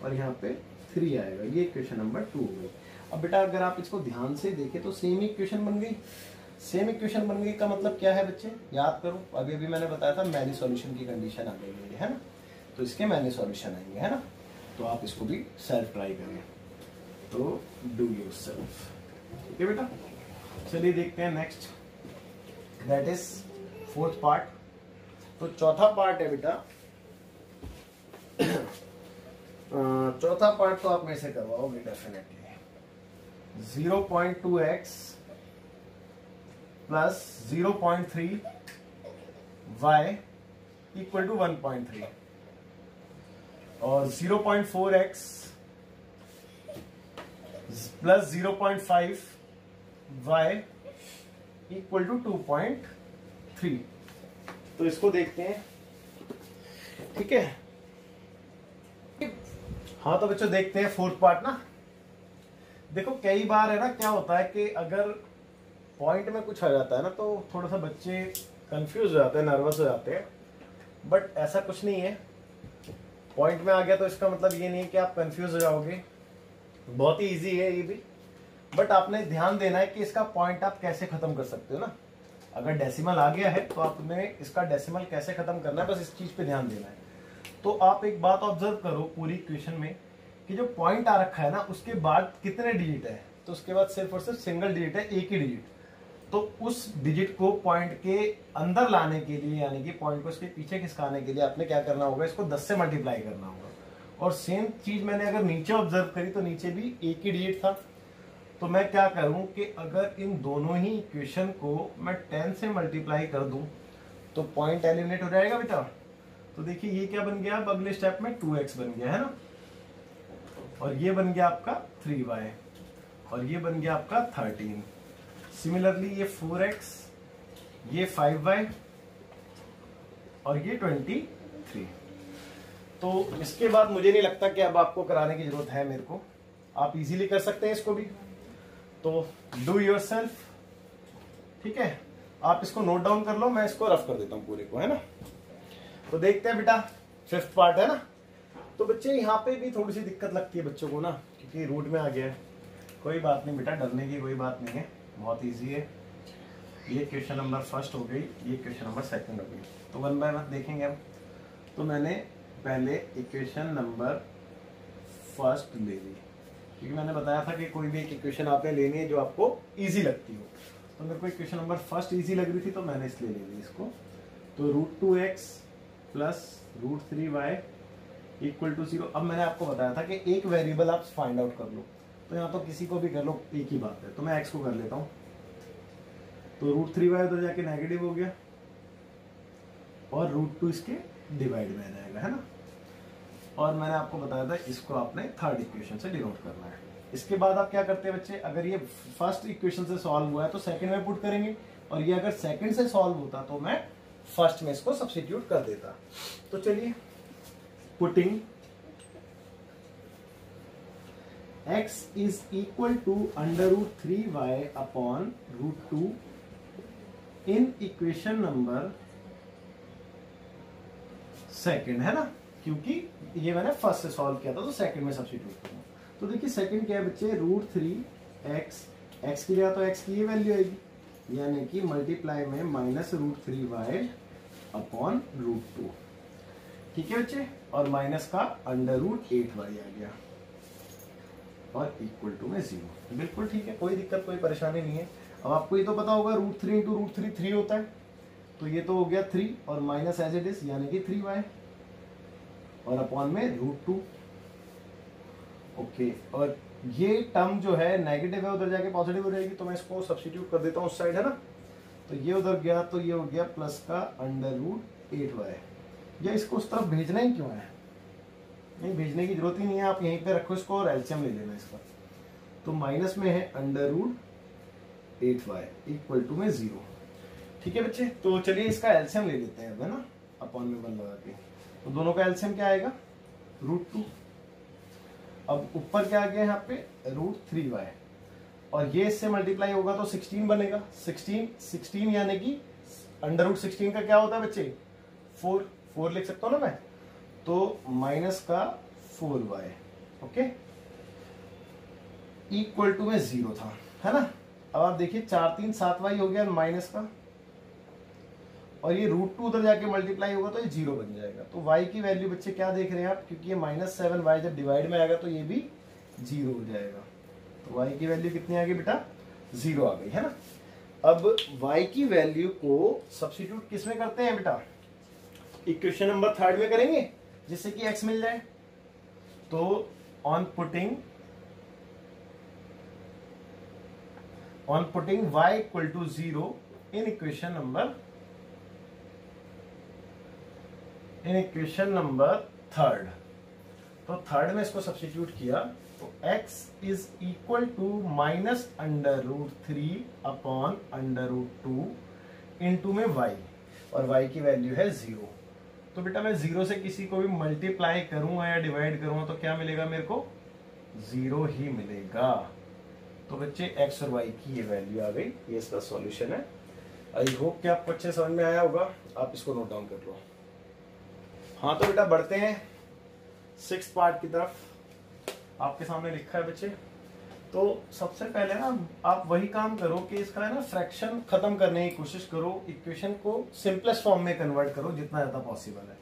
और यहाँ पे 3 आएगा। ये इक्वेशन नंबर 2 हो गई। अब बेटा अगर आप इसको ध्यान से देखें तो सेम इक्वेशन बन गई। सेम इक्वेशन बन गई का मतलब क्या है बच्चे, याद करो, अभी अभी मैंने बताया था मैनी सॉल्यूशन की कंडीशन आ गई है ना। तो इसके मैनी सॉल्यूशन आएंगे, है ना। तो आप इसको भी सेल्फ ट्राई करें। तो डू योरसेल्फ, ठीक है बेटा। चलिए देखते हैं next, that is fourth part. तो चौथा पार्ट है बेटा चौथा पार्ट तो आप मेरे से करवाओगे definitely. 0.2x plus 0.3 y equal to 1.3, और 0.4x plus 0.5 y equal to 2.3। तो इसको देखते हैं, ठीक है। हाँ तो बच्चों देखते हैं फोर्थ पार्ट ना। देखो कई बार है ना क्या होता है कि अगर पॉइंट में कुछ आ जाता है ना तो थोड़ा सा बच्चे कंफ्यूज हो जाते हैं, नर्वस हो जाते हैं, बट ऐसा कुछ नहीं है। पॉइंट में आ गया तो इसका मतलब ये नहीं है कि आप कंफ्यूज हो जाओगे, बहुत ही इजी है ये भी। बट आपने ध्यान देना है कि इसका पॉइंट आप कैसे खत्म कर सकते हो ना। अगर डेसिमल आ गया है तो आपने इसका डेसिमल कैसे खत्म करना है, बस इस चीज पे ध्यान देना है। तो आप एक बात ऑब्जर्व करो पूरी इक्वेशन में कि जो पॉइंट आ रखा है ना उसके बाद कितने डिजिट है, तो उसके बाद सिर्फ और सिर्फ सिंगल डिजिट है, एक ही डिजिट। तो उस डिजिट को पॉइंट के अंदर लाने के लिए, यानी कि पॉइंट को इसके पीछे खिसकाने के लिए आपने क्या करना होगा, इसको 10 से मल्टीप्लाई करना होगा। और सेम चीज मैंने अगर नीचे ऑब्जर्व करी तो नीचे भी एक ही डिजिट था। तो मैं क्या करूं कि अगर इन दोनों ही इक्वेशन को मैं 10 से मल्टीप्लाई कर दूं तो पॉइंट एलिमिनेट हो जाएगा बेटा। तो देखिए ये क्या बन गया, अब अगले स्टेप में 2x बन गया है ना, और ये बन गया आपका 3y, और ये बन गया आपका 13। सिमिलरली ये 4x, ये 5y और ये 23। तो इसके बाद मुझे नहीं लगता कि अब आपको कराने की जरूरत है मेरे को, आप इजीली कर सकते हैं इसको भी। तो डू योरसेल्फ, ठीक है, आप इसको नोट डाउन कर लो, मैं इसको रफ कर देता हूं पूरे को, है ना। तो देखते हैं बेटा, 5th पार्ट है ना। तो बच्चे यहाँ पे भी थोड़ी सी दिक्कत लगती है बच्चों को ना, क्योंकि रूट में आ गया है। कोई बात नहीं बेटा, डरने की कोई बात नहीं है, बहुत इजी है। ये क्वेश्चन नंबर 1 हो गई, ये क्वेश्चन नंबर 2 हो गई। तो 1 बाय 1 देखेंगे हम। तो मैंने पहले इक्वेशन नंबर 1 ले ली, क्योंकि मैंने बताया था कि कोई भी एक इक्वेशन आपने लेनी है जो आपको इजी लगती हो। तो मेरे को इक्वेशन नंबर 1 इजी लग रही थी, तो मैंने इसलिए ले ली इसको। तो √2x plus √3y equal to 0। अब मैंने आपको बताया था कि एक वेरिएबल आप फाइंड आउट कर लो, तो यहाँ तो किसी को भी कर लो, एक ही बात है। तो मैं x को कर लेता हूँ, तो √3y उधर जाके नेगेटिव हो गया और √2 इसके डिवाइड में आ जाएगा, है ना। और मैंने आपको बताया था इसको आपने 3rd इक्वेशन से डिनोट करना है। इसके बाद आप क्या करते हैं बच्चे, अगर ये 1st इक्वेशन से सॉल्व हुआ है तो 2nd में पुट करेंगे, और ये अगर 2nd से सॉल्व होता तो मैं 1st में इसको सब्स्टिट्यूट कर देता। तो चलिए, putting x is equal to √3y upon √2 in equation number 2, है ना, क्योंकि ये मैंने 1st से सॉल्व किया था तो 2nd में सब्स्टिट्यूट करूंगा। तो देखिए 2nd क्या है बच्चे, √3x, x की जगह तो x की ये वैल्यू आएगी, यानी कि मल्टीप्लाई में -√3y अपॉन √2, ठीक है बच्चे, और माइनस का √8y आ गया और इक्वल टू में 0। बिल्कुल ठीक है, कोई दिक्कत कोई परेशानी नहीं है। अब आपको ये तो पता होगा √3 इंटू √3 3 होता है, तो ये तो हो गया 3 और माइनस एज इट इज यानी कि 3y और अपॉन में √2। ओके, और ये टर्म जो है नेगेटिव है, उधर जाके पॉजिटिव हो जाएगी, तो मैं इसको सब्स्टिट्यूट कर देता हूँ उस साइड, है ना। तो ये उधर गया तो ये हो गया प्लस का √8y। या इसको उस तरफ भेजना ही क्यों है, नहीं भेजने की जरूरत ही नहीं है, आप यहीं पे रखो इसको और एलसीएम ले लेना इसका। तो माइनस में है √8y इक्वल टू में 0, ठीक है बच्चे। तो चलिए इसका एलसीएम ले लेते हैं अब, है ना, अपॉन में 1 लगा के। तो दोनों का एलसीएम क्या आएगा, √2। अब ऊपर क्या आ गया यहाँ पे √3y, और ये इससे मल्टीप्लाई होगा तो 16 बनेगा। 16 यानी कि √16 का क्या होता है बच्चे, 4 लिख सकता हूँ ना मैं, तो माइनस का 4y, ओके, इक्वल टू में 0 था, है ना। अब आप देखिए 4 3 7y हो गया माइनस का, और ये √2 उधर जाके मल्टीप्लाई होगा तो ये 0 बन जाएगा। तो y की वैल्यू बच्चे क्या देख रहे हैं आप, क्योंकि ये -7y जब डिवाइड में आएगा तो ये भी 0 हो जाएगा। तो y की वैल्यू कितनी आ गई बेटा, 0 आ गई, है ना। अब y की वैल्यू को सब्स्टिट्यूट किस में करते हैं बेटा, इक्वेशन नंबर 3 में करेंगे, जिससे कि x मिल जाए। तो on putting y equal to 0 in equation number 3, तो 3 में इसको सब्स्टिट्यूट किया तो x is equal to -√3 upon √2 into में y, और y की वैल्यू है 0। तो बेटा मैं 0 से किसी को भी मल्टीप्लाई करूंगा या डिवाइड करूंगा तो क्या मिलेगा मेरे को, 0 ही मिलेगा। तो बच्चे x और y की ये वैल्यू आ गई, ये इसका सॉल्यूशन है। आई होप कि आपको अच्छे समझ में आया होगा, आप इसको नोट डाउन कर लो। हाँ तो बेटा बढ़ते हैं 6th पार्ट की तरफ, आपके सामने लिखा है बच्चे। तो सबसे पहले ना आप वही काम करो कि इसका है ना फ्रैक्शन खत्म करने की कोशिश करो, इक्वेशन को सिंपलेस्ट फॉर्म में कन्वर्ट करो जितना ज्यादा पॉसिबल है।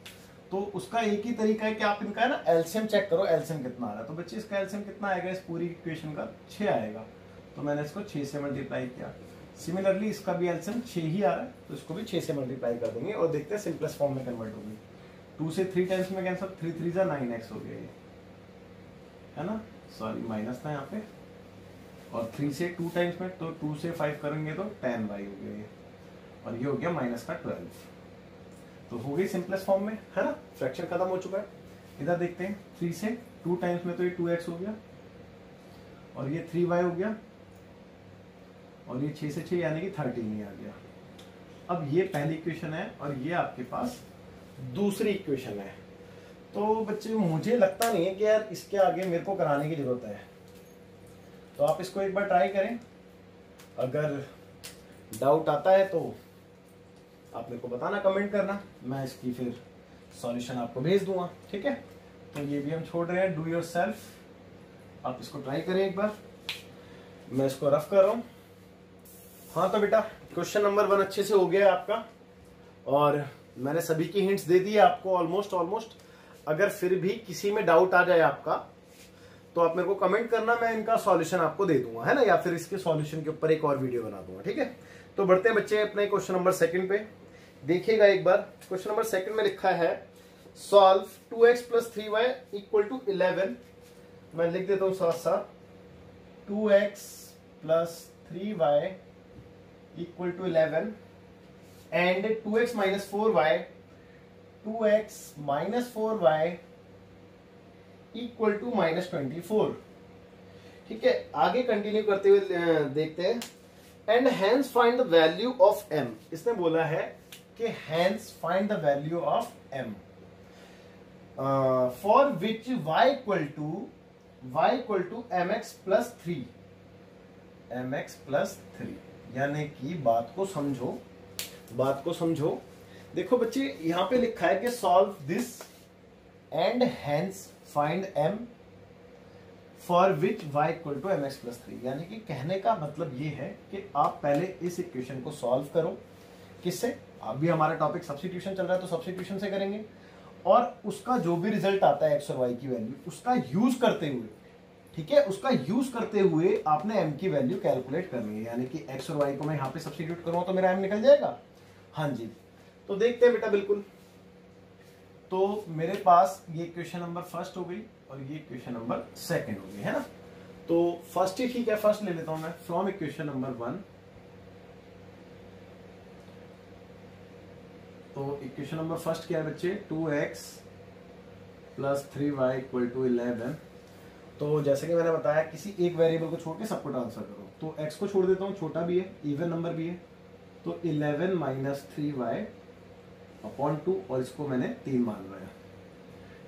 तो उसका एक ही तरीका है कि आप इनका है ना एलसीएम चेक करो, एलसीएम कितना आ रहा है। तो बच्चे इसका एलसीएम कितना आएगा, इस पूरी इक्वेशन का 6 आएगा। तो मैंने इसको 6 से मल्टीप्लाई किया, सिमिलरली इसका भी एलसीएम 6 ही आ रहा है, तो इसको भी 6 से मल्टीप्लाई कर देंगे और देखते हैं सिंपलेस्ट फॉर्म में कन्वर्ट होगी। 2 से 3 टाइम्स में कैंसिल, 3 3 जा 9x हो गया ये, है ना, सॉरी माइनस था यहाँ पे, और 3 से 2 टाइम्स में, तो 2 से 5 करेंगे तो 10y हो गया ये, और ये हो गया माइनस का 12। तो हो गई सिंपलेस्ट फॉर्म में, है ना, फ्रैक्शन खत्म हो चुका है। इधर देखते हैं 3 से 2 टाइम्स में तो ये 2x हो गया, और ये 3y हो गया, और ये 6 से 6 यानी कि 13 ही आ गया। अब ये पहली इक्वेशन है और ये आपके पास दूसरी इक्वेशन है। तो बच्चे मुझे लगता नहीं है कि यार इसके आगे मेरे को कराने की जरूरत है, तो आप इसको एक बार ट्राई करें, अगर डाउट आता है तो आप मेरे को बताना, कमेंट करना, मैं इसकी फिर सॉल्यूशन आपको भेज दूंगा, ठीक है। तो ये भी हम छोड़ रहे हैं, डू योर सेल्फ, आप इसको ट्राई करें एक बार, मैं इसको रफ कर रहा हूं। हाँ तो बेटा क्वेश्चन नंबर 1 अच्छे से हो गया आपका, और मैंने सभी की हिंट्स दे दी है आपको ऑलमोस्ट। अगर फिर भी किसी में डाउट आ जाए आपका, तो आप मेरे को कमेंट करना, मैं इनका सॉल्यूशन आपको दे दूंगा, है ना, या फिर इसके सॉल्यूशन के ऊपर एक और वीडियो बना दूंगा, ठीक है। तो बढ़ते हैं बच्चे अपने क्वेश्चन नंबर 2 पे, देखिएगा एक बार। क्वेश्चन नंबर 2 में लिखा है सॉल्व 2x + 3y = 11। मैं लिख देता हूं साथ साथ, 2x + 3y = 11 and 2x - 4y = -24, ठीक है। आगे कंटिन्यू करते हुए देखते हैं, and hence find the value of m। इसने बोला है कि hence find the value of m for which y = mx + 3, mx + 3, यानी कि बात को समझो। देखो बच्चे यहां पे लिखा है कि solve this and hence find m for which y = mx + 3, यानी कि कहने का मतलब ये है कि आप पहले इस इक्वेशन को सॉल्व करो, किससे, अभी हमारा टॉपिक सब्स्टिट्यूशन चल रहा है तो सब्स्टिट्यूशन से करेंगे, और उसका जो भी रिजल्ट आता है x और y की वैल्यू, उसका यूज करते हुए, ठीक है, उसका यूज करते हुए आपने m की वैल्यू कैलकुलेट करनी है, यानी कि x और y को मैं यहाँ पे सब्स्टिट्यूट करूँ तो मेरा m निकल जाएगा। हाँ जी, तो देखते हैं बेटा, बिल्कुल। तो मेरे पास ये इक्वेशन नंबर 1 हो गई और ये इक्वेशन नंबर 2 हो गई, है ना। तो फर्स्ट ही ठीक है, फर्स्ट ले लेता हूं मैं, फ्रॉम इक्वेशन नंबर 1। तो इक्वेशन नंबर 1 क्या है बच्चे, 2x + 3y = 11। तो जैसे कि मैंने बताया, किसी एक वेरिएबल को छोड़ के सबको ट्रांसफर करो, तो x को छोड़ देता हूं, छोटा भी है, इवन नंबर भी है, तो 11 - 3y / 2, और इसको मैंने 3 मान रहा है,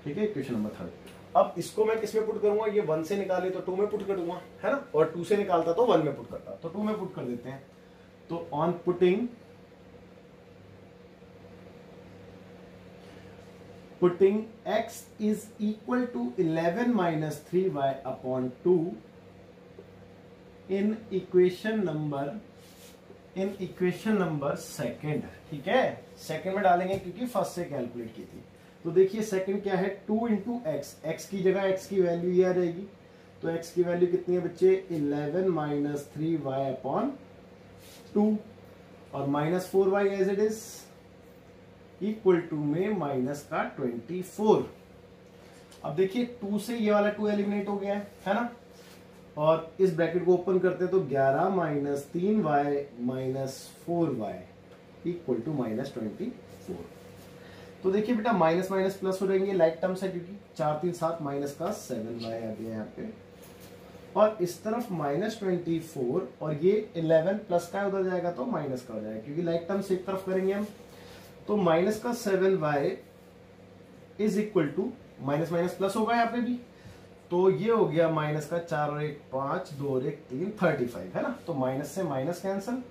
ठीक है, इक्वेशन नंबर 3। अब इसको मैं किस में पुट करूंगा, ये 1 से निकाले तो 2 में पुट करूंगा, है ना, और 2 से निकालता तो 1 में पुट करता, तो 2 में पुट कर देते हैं। तो on putting x = 11 - 3y / 2 in equation number 2, ठीक है, सेकंड में डालेंगे क्योंकि फर्स्ट से कैलकुलेट की थी। तो देखिए सेकंड क्या है, 2 × x, x की जगह x की वैल्यू ये आ जाएगी, तो x की वैल्यू कितनी है बच्चे, 11 - 3y / 2, और -4y एज इट इज = में -24। अब देखिए 2 से ये वाला 2 एलिमिनेट हो गया है ना, और इस ब्रैकेट को ओपन करते हैं तो 11 - 3y - 4y = -24। तो देखिए बेटा माइनस माइनस प्लस हो जाएंगे, लाइक टर्म्स है क्योंकि 4 3 7 माइनस का 7y आ गया यहाँ पे, और इस तरफ -24, और ये 11 प्लस का उधर जाएगा तो माइनस का हो जाएगा, क्योंकि लाइक टर्म्स एक तरफ करेंगे हम, तो माइनस का 7y = माइनस माइनस प्लस होगा यहाँ पे भी, तो ये हो गया माइनस का 4 और 1 5, 2 और 1 3, 35, है ना। तो माइनस से माइनस कैंसिल,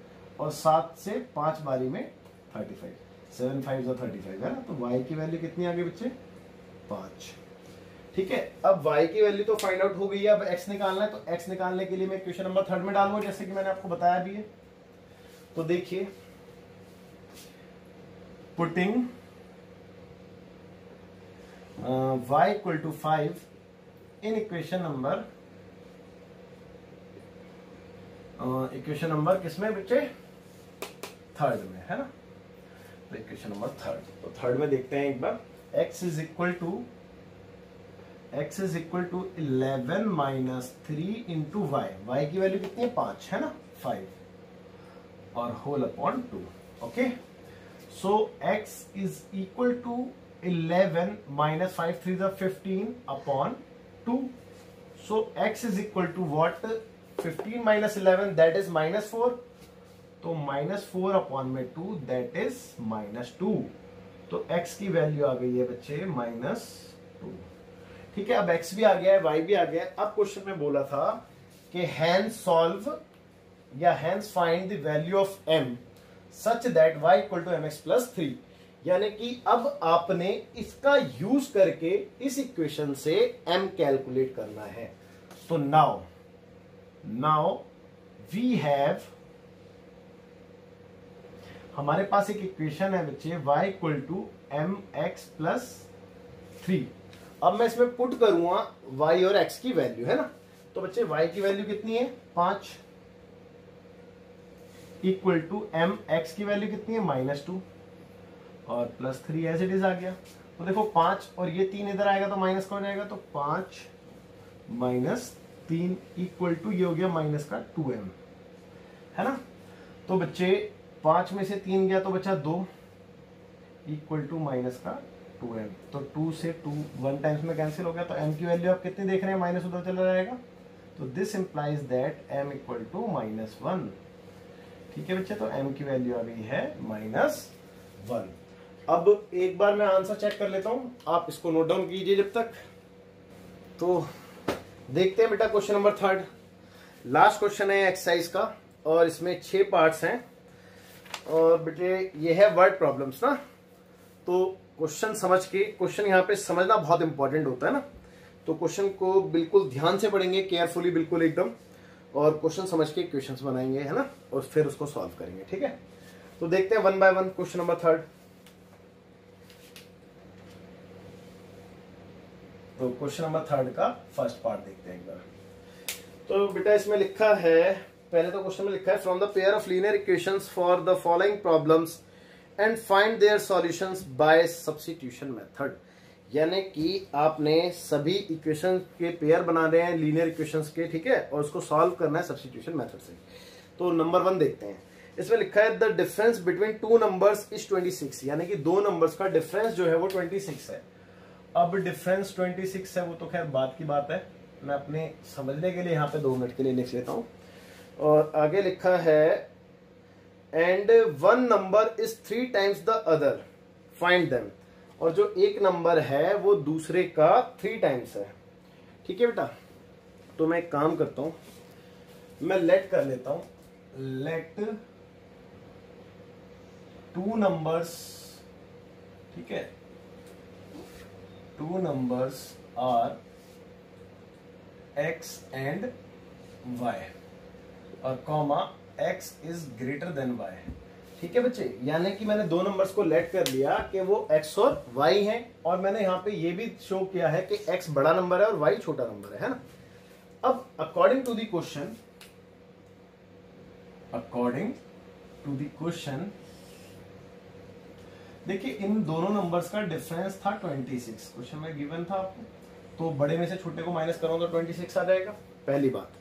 और 7 से 5 बारी में 35, 7 5 और 35, है ना। तो y की वैल्यू कितनी आ गई बच्चे, 5, ठीक है। अब y की वैल्यू तो फाइंड आउट हो गई है, अब x निकालना है, तो x निकालने के लिए मैं क्वेश्चन नंबर 3 में डालूंगा, जैसे कि मैंने आपको बताया भी है। तो देखिए, putting y = 5 in equation number equation number किसमें बच्चे? थर्ड में, है ना। तो इक्वेशन नंबर थर्ड, तो थर्ड में देखते हैं एक बार। x is equal to 11 minus 3 into y. Y की वैल्यू कितनी है? 5, है ना, 5 और whole upon 2। Okay, so x is equal to 11 minus 5 3 15 upon 2। So x is equal to what? 15 minus 11 that is -4, तो -4 अपॉन में 2 दैट इज -2। तो x की वैल्यू आ गई है बच्चे -2। ठीक है, अब x भी आ गया है, y भी आ गया है। अब क्वेश्चन में बोला था कि हैंस सॉल्व या hence find the value of m such that y equal to mx plus 3। यानी कि अब आपने इसका यूज करके इस इक्वेशन से m कैलकुलेट करना है। तो नाउ वी हैव, हमारे पास एक इक्वेशन है बच्चे y equal to mx plus 3। अब मैं इसमें पुट करूंगा y और x की वैल्यू, है ना। तो बच्चे y की वैल्यू कितनी है? 5 इक्वल टू mx की वैल्यू कितनी है? -2 और प्लस 3 एज इट इज आ गया। तो देखो 5 और ये 3 इधर आएगा तो माइनस का हो जाएगा, तो 5 माइनस 3 इक्वल टू ये हो गया माइनस का 2m, है ना। तो बच्चे 5 में से 3 गया तो बचा 2 इक्वल टू माइनस का 2m। तो 2 से 2 1 टाइम्स में कैंसिल हो गया, तो m की वैल्यू आप कितनी देख रहे हैं? माइनस उधर चला जाएगा, तो this implies that m equal to -1। ठीक है बच्चे, तो m की वैल्यू आ गई है -1। अब एक बार मैं आंसर चेक कर लेता हूं, आप इसको नोट डाउन कीजिए जब तक। तो देखते हैं बेटा question number third, last question है एक्सरसाइज का और इसमें 6 पार्ट्स हैं और बेटे ये है वर्ड प्रॉब्लम्स ना। तो क्वेश्चन समझ के, क्वेश्चन यहाँ पे समझना बहुत इंपॉर्टेंट होता है ना। तो क्वेश्चन को बिल्कुल ध्यान से पढ़ेंगे, केयरफुली बिल्कुल एकदम, और क्वेश्चन समझ के क्वेश्चंस बनाएंगे, है ना, और फिर उसको सॉल्व करेंगे। ठीक है, तो देखते हैं 1 बाय 1 क्वेश्चन नंबर थर्ड। तो क्वेश्चन नंबर थर्ड का फर्स्ट पार्ट देखते हैं एक बार। तो बेटा इसमें लिखा है, पहले तो क्वेश्चन में लिखा है from the pair of linear equations for the following problems and find their solutions by substitution method. यानी कि आपने सभी इक्वेशन के पेयर बना रहे हैं लीनियर इक्वेशंस के, ठीक है, और उसको सॉल्व करना है सब्स्टिट्यूशन मेथड से। तो नंबर 1 देखते हैं। इसमें लिखा है the difference between 2 numbers is 26, यानी कि 2 नंबर्स का डिफरेंस जो है वो 26 है। अब डिफरेंस 26 है, वो तो खैर बात की बात है, मैं अपने समझने के लिए यहाँ पे 2 मिनट के लिए लिख लेता हूं। और आगे लिखा है and 1 number is 3 times the other, find them. और जो एक नंबर है वो दूसरे का 3 टाइम्स है। ठीक है बेटा, तो मैं एक काम करता हूं, मैं लेट कर लेता हूं, लेट 2 नंबर्स, ठीक है, 2 numbers are x and y और comma x is greater than y। ठीक है बच्चे, यानी कि मैंने 2 नंबर्स को लेट कर लिया कि वो x और y हैं, और मैंने यहाँ पे ये भी शो किया है कि x बड़ा नंबर है और y छोटा नंबर है ना। अब अकॉर्डिंग टू द क्वेश्चन देखिए इन दोनों नंबर्स का डिफरेंस था 26, क्वेश्चन में गिवन था आपको, तो बड़े में से छोटे को माइनस करो तो 26 आ जाएगा, पहली बात।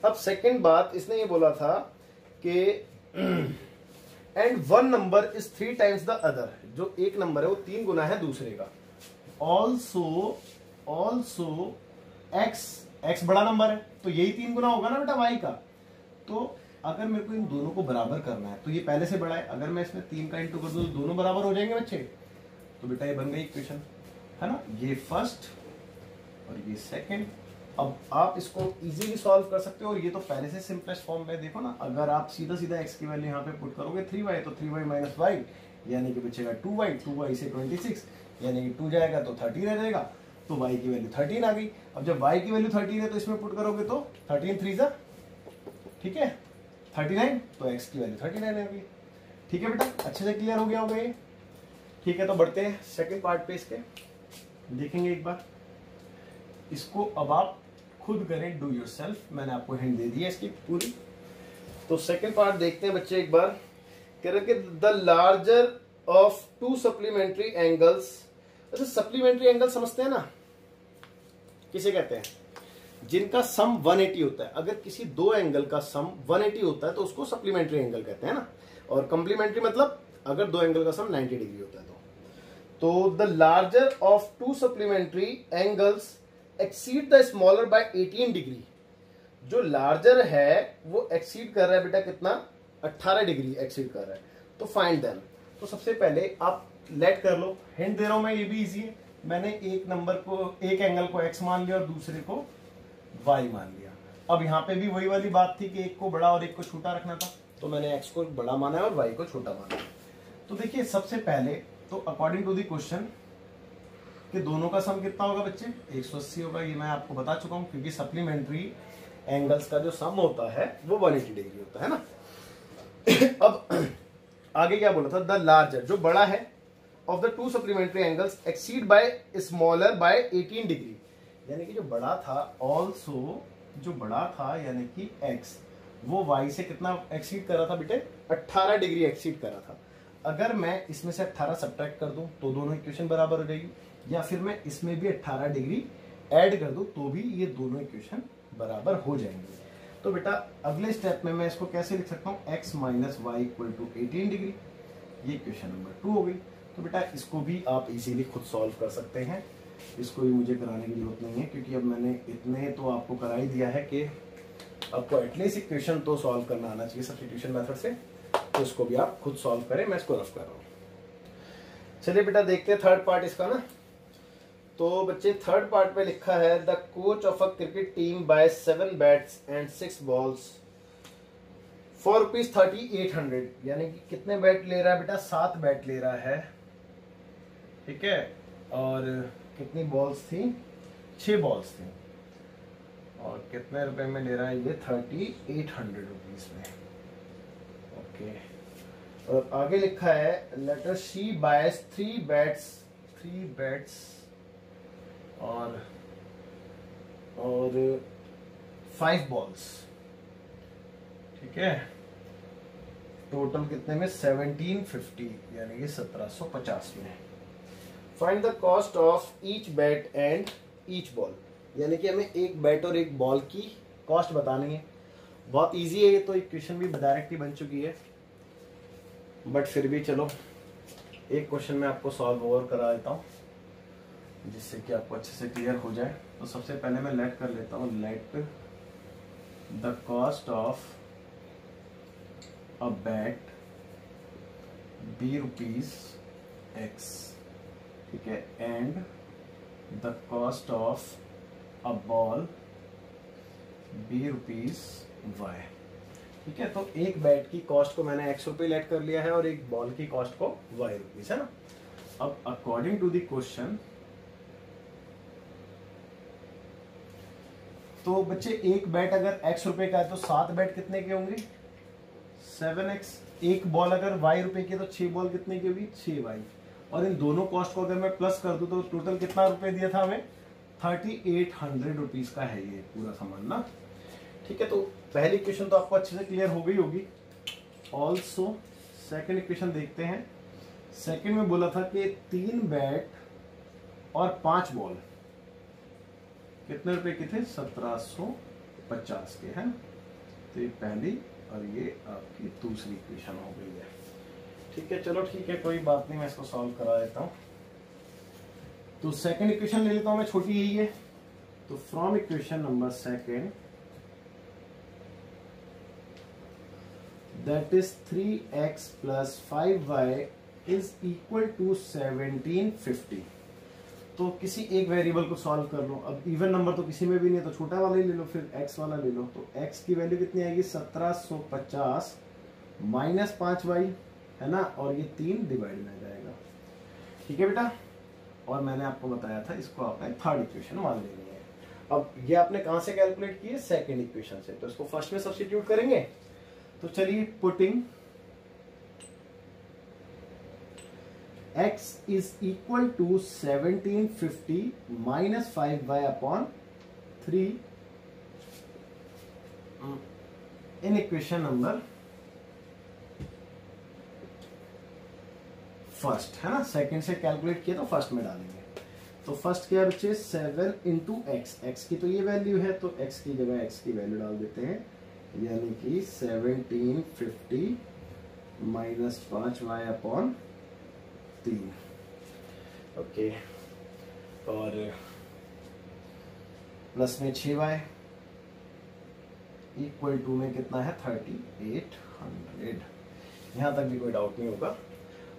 अब सेकंड बात, इसने ये बोला था कि and 1 number is 3 times the other, जो एक नंबर है वो 3 गुना है दूसरे का। ऑल्सो x बड़ा नंबर है तो यही 3 गुना होगा ना बेटा y का। तो अगर मेरे को इन दोनों को बराबर करना है तो ये पहले से बड़ा है, अगर मैं इसमें 3 का इंटू कर दूं तो दोनों बराबर हो जाएंगे बच्चे। तो बेटा ये बन गई इक्वेशन, है ना, ये फर्स्ट और ये सेकंड। अब आप इसको इजीली सॉल्व कर सकते हो, और ये तो पहले से सिंपलेस्ट फॉर्म में देखो ना, अगर आप सीधा सीधा x की वैल्यू यहाँ पे पुट करोगे 3y, तो 3y माइनस y यानी कि बचेगा 2y से 26 यानी कि 2 जाएगा तो 30 रह जाएगा, तो y की वैल्यू 13 आ गई। अब जब y की वैल्यू 13 है तो इसमें पुट करोगे तो 13 3 ठीक है 39, तो x की वैल्यू 39 आ गई। ठीक है बेटा, अच्छे से क्लियर हो गया होगा ये। ठीक है, तो बढ़ते हैं सेकंड पार्ट पे, इसके देखेंगे एक बार इसको। अब आप खुद करें, डू योरसेल्फ, मैंने आपको हिंट दे दी है इसकी पूरी। तो सेकंड पार्ट देखते हैं बच्चे एक बार। कह रहे कि the larger of to supplementary angles. अच्छा, सप्लीमेंट्री एंगल समझते हैं ना, किसे कहते हैं? जिनका सम 180 होता है। अगर किसी दो एंगल का सम 180 होता है तो उसको सप्लीमेंट्री एंगल कहते हैं ना। और कॉम्प्लीमेंट्री मतलब अगर दो एंगल का सम 90 डिग्री होता है तो the larger of to supplementary angles exceed the smaller by 18 degree. जो लार्जर है वो एक्सीड कर रहा है बेटा कितना? 18 डिग्री एक्सीड कर रहा है। तो फाइंड देम। तो सबसे पहले आप लेट कर लो, हिंट दे रहा हूं मैं, ये भी इजी है। मैंने एक नंबर को, एक एंगल को x मान लिया और दूसरे को y मान लिया। अब यहाँ पे भी वही वाली बात थी कि एक को बड़ा और एक को छोटा रखना था, तो मैंने x को बड़ा माना है और y को छोटा माना है। तो देखिए सबसे पहले तो अकॉर्डिंग टू द क्वेश्चन कि दोनों का सम कितना होगा बच्चे? 180 होगा। ये मैं आपको बता चुका हूं, क्योंकि सप्लीमेंट्री एंगल्स का जो सम होता है वो 180 डिग्री होता है ना। अब आगे क्या बोला था? द लार्जर, जो बड़ा है, of the two supplementary angles exceed by smaller by 18 degree. यानी कि जो बड़ा था, ऑल्सो जो बड़ा था यानी कि x, वो y से कितना एक्सीड कर रहा था बेटे? 18 डिग्री एक्सीड कर रहा था। अगर मैं इसमें से 18 सब्ट्रैक्ट कर दूं तो दोनों इक्वेशन बराबर हो जाएगी, या फिर मैं इसमें भी 18 डिग्री ऐड कर दूं तो भी ये दोनों इक्वेशन बराबर हो जाएंगे। तो बेटा अगले स्टेप में मैं इसको कैसे लिख सकता हूँ? x minus y equal to 18 degree. ये इक्वेशन नंबर 2 हो गई। तो बेटा इसको भी आप इजीली खुद सॉल्व कर सकते हैं, इसको भी मुझे कराने की जरूरत नहीं है, क्योंकि अब मैंने इतने तो आपको करा ही दिया है कि आपको एटलीस्ट इक्वेशन तो सॉल्व करना आना चाहिए सब्स्टिट्यूशन मेथड से। तो इसको भी आप खुद सॉल्व करें, मैं इसको रफ कर रहा हूँ। चलिए बेटा देखते हैं थर्ड पार्ट इसका ना। तो बच्चे थर्ड पार्ट पे लिखा है the coach of a cricket team by 7 bats and 6 balls for ₹3800। यानी कि कितने बैट ले रहा है बेटा? 7 बैट ले रहा है, ठीक है। और कितनी बॉल्स थी? 6 बॉल्स थी। और कितने रुपए में ले रहा है ये? 3800 रुपीज में। ओके। और आगे लिखा है लेटर शी बायस 3 बैट्स और 5 बॉल्स, ठीक है। टोटल कितने में? 1750, यानी कि 1750 में। Find the cost of each bat and each ball. यानी कि हमें एक बैट और एक बॉल की कॉस्ट बतानी है। बहुत इजी है ये तो, इक्वेशन भी डायरेक्ट ही बन चुकी है, बट फिर भी चलो एक क्वेश्चन में आपको सॉल्व और करा देता हूँ जिससे कि आपको अच्छे से क्लियर हो जाए। तो सबसे पहले मैं लेट कर लेता हूँ, let the cost of a bat be rupees x, ठीक है, and the cost of a ball be rupees y, ठीक है। तो एक बैट की कॉस्ट को मैंने x रुपये लेट कर लिया है और एक बॉल की कॉस्ट को y रुपीज, है ना। अब अकॉर्डिंग टू द क्वेश्चन, तो बच्चे एक बैट अगर x रुपए का है तो 7 बैट कितने के होंगे? 7x। एक बॉल अगर y रुपए की है तो 6 बॉल कितने की होगी? 6y। और इन दोनों कॉस्ट को अगर मैं प्लस कर दूं तो टोटल कितना रुपए दिया था हमें? 3800 रुपीज का है ये पूरा सामान ना, ठीक है। तो पहली इक्वेशन तो आपको अच्छे से क्लियर हो गई होगी। ऑल्सो सेकेंड इक्वेशन देखते हैं। सेकेंड में बोला था कि 3 बैट और 5 बॉल कितने रुपए के थे? 1750 के, हैं। तो ये पहली और ये आपकी दूसरी इक्वेशन हो गई है, ठीक है। चलो ठीक है, कोई बात नहीं, मैं इसको सॉल्व करा देता हूं। तो सेकंड इक्वेशन ले लेता हूं मैं, छोटी यही है। तो from equation number second, that is 3x plus 5y is equal to 1750। तो किसी एक वेरिएबल को सॉल्व कर लो। अब इवन नंबर तो किसी में भी नहीं है तो छोटा वाला ही ले लो, फिर x वाला ले लो। तो x की वैल्यू कितनी आएगी? 1750 माइनस 5y, है ना, और ये 3 डिवाइड में आ जाएगा, ठीक है बेटा। और मैंने आपको बताया था इसको आपने थर्ड इक्वेशन मान लेनी है। अब ये आपने कहां से कैलकुलेट की है? सेकेंड इक्वेशन से। तो इसको फर्स्ट में सब्स्टिट्यूट करेंगे। तो चलिए, putting x is equal to 1750 minus 5y upon 3 in equation number first, है ना, सेकंड से कैलकुलेट किया तो फर्स्ट में डालेंगे। तो फर्स्ट क्या है बच्चे, 7 इंटू एक्स, एक्स की तो ये वैल्यू है तो एक्स की जगह एक्स की वैल्यू डाल देते हैं, यानी कि 1750 माइनस 5y अपॉन 3। ओके, और प्लस में 6y इक्वल टू में कितना है 3800। यहां तक भी कोई डाउट नहीं होगा।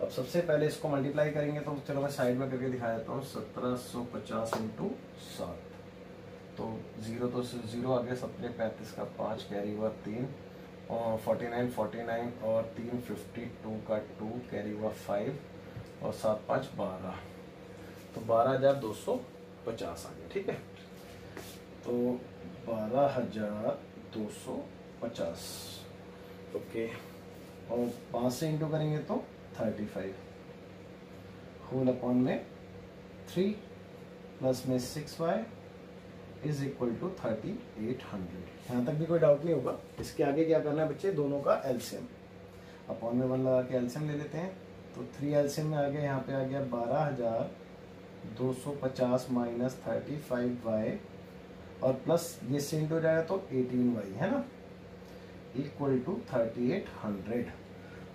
अब सबसे पहले इसको मल्टीप्लाई करेंगे तो चलो मैं साइड में करके दिखा देता हूँ। 1750 इंटू 7, तो 0 तो 0 आ गया, 1735 का 5 कैरी हुआ 3 और 49 और 3 52 का 2 कैरी हुआ 5 और 7 5 12, तो 12,250 आ गया। ठीक है, तो 12,250। ओके, और 5 से इंटू करेंगे तो 35 होल अपॉन में 3 प्लस में 6y इज इक्वल टू 3800। यहाँ तक भी कोई डाउट नहीं होगा। इसके आगे क्या करना है बच्चे, दोनों का एलसीएम, अपॉन में 1 लगा के एलसीएम ले लेते हैं। तो 3 एलसीएम में आ गया, यहाँ पे आ गया 12,250 माइनस 35y और प्लस ये से इंटू हो जाएगा तो 18y, है ना, इक्वल टू 3800।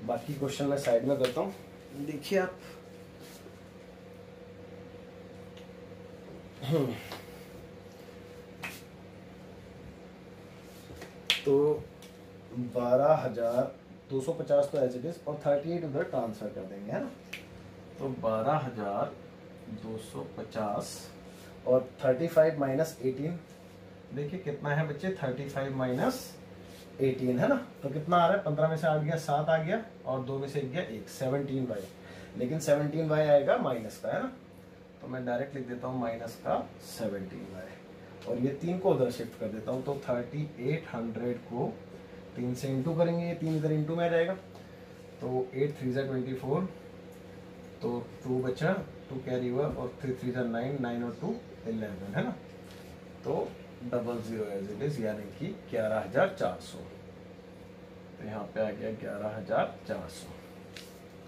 बाकी क्वेश्चन मैं साइड में करता हूँ, देखिए आप। तो 12,250 तो एज इट इज और 38 उधर ट्रांसफर कर देंगे, है ना। तो 12,250 और 35 माइनस 18, देखिए कितना है बच्चे, 35 माइनस 18, है ना। तो कितना आ रहा है, 15 में से 8 गया 7 आ गया और 2 में से 1 गया 1, 17y। लेकिन 17y आएगा माइनस का, है ना, तो मैं डायरेक्ट लिख देता हूँ माइनस का 17y और ये 3 को उधर शिफ्ट कर देता हूँ। तो 3800 को 3 से इंटू करेंगे, ये 3 इधर इंटू में आ जाएगा, तो 8 3 जा 24, तो 2 बचा, 2 कैरी हुआ और 3 3 जा 9, 9 और 2 11, है ना। तो 00 एज इट इज, यानी कि 11,400। तो यहाँ पे आ गया 11,400।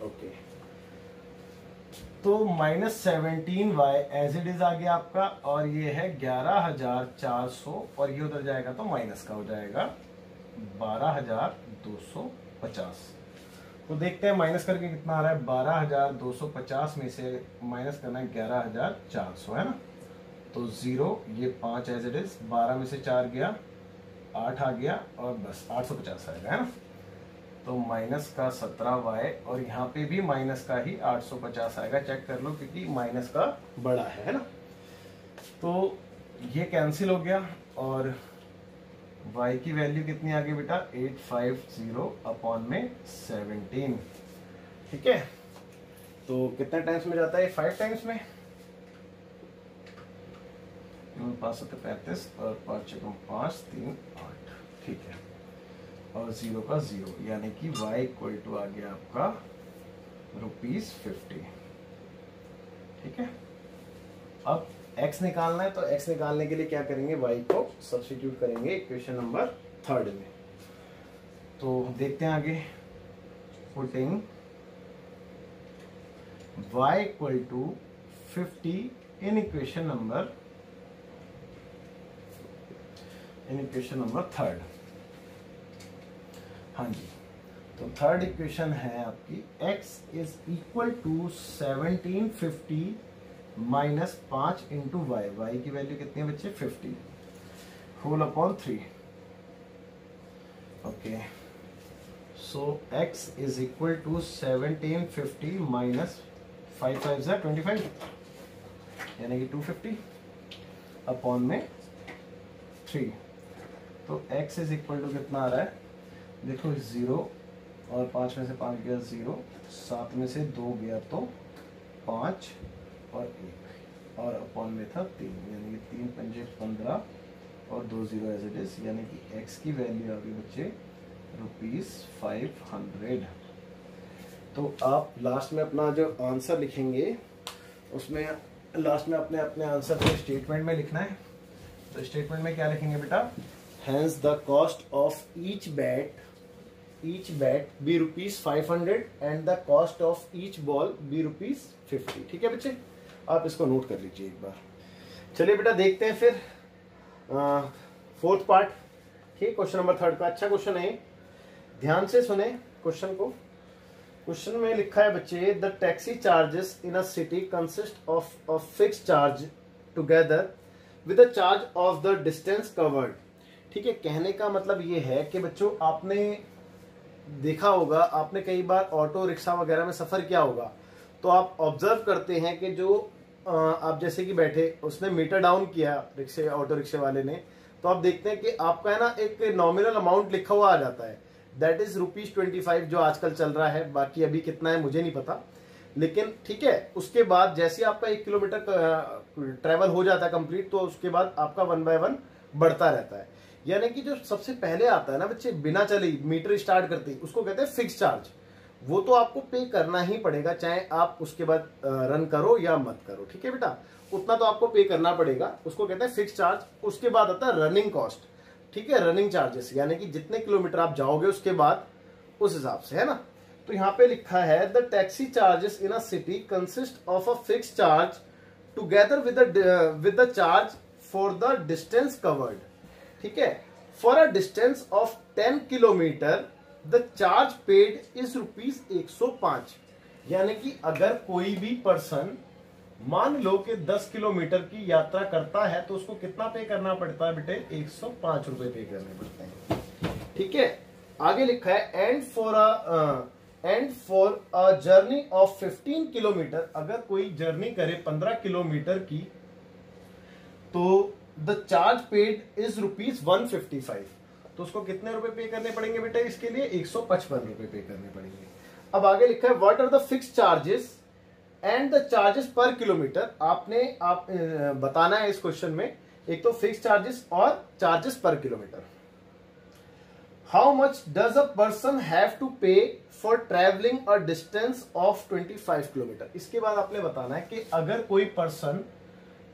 ओके, तो minus 17y as it is आ गया आपका, और ये है 11,400 और ये उधर जाएगा तो माइनस का हो जाएगा 12,250। तो देखते हैं माइनस करके कितना आ रहा है। 12,250 में से माइनस करना है 11,400, है ना। तो 0, ये 5 एज इट इज, 12 में से 4 गया 8 आ गया और बस 850 आएगा, है ना। तो माइनस का 17y और यहाँ पे भी माइनस का ही 850 आएगा, चेक कर लो क्योंकि माइनस का बड़ा है ना। तो ये कैंसिल हो गया और y की वैल्यू कितनी आ गई बेटा, 850 अपॉन में 17। ठीक है, तो कितने टाइम्स में जाता है, 5 टाइम्स में। 5 7 35 और 5 6 5 3 8। ठीक है, और 0 का 0, यानी कि y इक्वल टू आ गया आपका ₹50। ठीक है, अब x निकालना है, तो x निकालने के लिए क्या करेंगे, y को सब्स्टिट्यूट करेंगे इक्वेशन नंबर 3 में। तो देखते हैं आगे, putting y equal to 50 in equation number 3। हाँ जी, तो 3rd इक्वेशन है आपकी, x is equal to 1750 minus 5 into y, y की वैल्यू कितनी है बच्चे, 50 whole upon 3। Okay, so x is equal to 1750 minus 5 5 जा 25, यानी कि 250 अपॉन में 3। तो x इज इक्वल टू कितना आ रहा है, देखो 0 और 5 में से 5 गया 0, 7 में से 2 गया तो 5 और 1 और अपॉन में था 3, यानी कि 3 पंजे 15 और 2 0 एज इट इज, यानी कि x की वैल्यू आ गई बच्चे ₹500। तो आप लास्ट में अपना जो आंसर लिखेंगे उसमें लास्ट में अपने आंसर को स्टेटमेंट में लिखना है। तो स्टेटमेंट में क्या लिखेंगे बेटा, Hence the cost of each bet be ₹500 and the cost of each ball be ₹50। ठीक है बच्चे, आप इसको नोट कर लीजिए एक बार। चलिए बेटा देखते हैं फिर फोर्थ पार्ट। ठीक, क्वेश्चन नंबर 3 का अच्छा क्वेश्चन है, ध्यान से सुने क्वेश्चन को। क्वेश्चन में लिखा है बच्चे, the taxi charges in a city consist of a fixed charge together with the charge of the distance covered. ठीक है, कहने का मतलब ये है कि बच्चों आपने देखा होगा, आपने कई बार ऑटो रिक्शा वगैरह में सफर किया होगा, तो आप ऑब्जर्व करते हैं कि जो आप जैसे कि बैठे, उसने मीटर डाउन किया रिक्शे ऑटो रिक्शे वाले ने, तो आप देखते हैं कि आपका है ना एक नॉमिनल अमाउंट लिखा हुआ आ जाता है, दैट इज ₹25 जो आजकल चल रहा है। बाकी अभी कितना है मुझे नहीं पता, लेकिन ठीक है। उसके बाद जैसे आपका 1 किलोमीटर ट्रेवल हो जाता है कंप्लीट, तो उसके बाद आपका 1 बाय 1 बढ़ता रहता है। यानी कि जो सबसे पहले आता है ना बच्चे, बिना चले मीटर स्टार्ट करते ही, उसको कहते हैं फिक्स चार्ज। वो तो आपको पे करना ही पड़ेगा, चाहे आप उसके बाद रन करो या मत करो। ठीक है बेटा, उतना तो आपको पे करना पड़ेगा, उसको कहते हैं फिक्स चार्ज। उसके बाद आता है रनिंग कॉस्ट। ठीक है, रनिंग चार्जेस यानी कि जितने किलोमीटर आप जाओगे उसके बाद उस हिसाब से, है ना। तो यहाँ पे लिखा है, the taxi charges in a city consist of a fix charge together with the charge for the distance covered. ठीक है, for a distance of 10 kilometre the charge paid is ₹105। यानी कि अगर कोई भी पर्सन मान लो कि 10 किलोमीटर की यात्रा करता है, तो उसको कितना पे करना पड़ता है बेटे? ₹105 पे करने पड़ते हैं। ठीक है, आगे लिखा है, and for a journey of 15 kilometre, अगर कोई जर्नी करे 15 किलोमीटर की, तो द चार्ज पेड इज ₹155। तो उसको कितने रुपए पे करने पड़ेंगे बेटा? इसके लिए ₹155 पे करने पड़ेंगे। अब आगे लिखा है, what are the fix charges and the charges per kilometre. आप बताना है इस क्वेश्चन में, एक तो फिक्स चार्जेस और charges per kilometre. How much does a person have to pay for travelling a distance of 25 kilometre. इसके बाद आपने बताना है कि अगर कोई पर्सन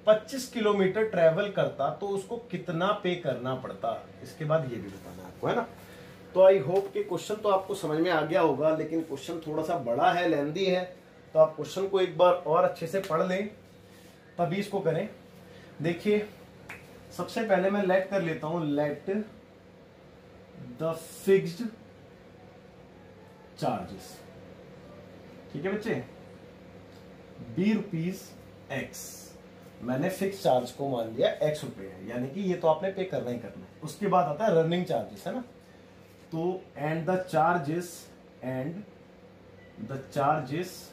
25 किलोमीटर ट्रेवल करता तो उसको कितना पे करना पड़ता। इसके बाद ये भी बताना है आपको, है ना। तो आई होप कि क्वेश्चन तो आपको समझ में आ गया होगा, लेकिन क्वेश्चन थोड़ा सा बड़ा है, लेंदी है, तो आप क्वेश्चन को एक बार और अच्छे से पढ़ लें तभी इसको करें। देखिए, सबसे पहले मैं लेट कर लेता हूं, लेट द फिक्स्ड चार्जेस। ठीक है बच्चे, बी ₹X। मैंने फिक्स चार्ज को मान लिया X रुपए है, यानी कि ये तो आपने पे करना ही करना है। उसके बाद आता है रनिंग चार्जेस, है ना। तो and the charges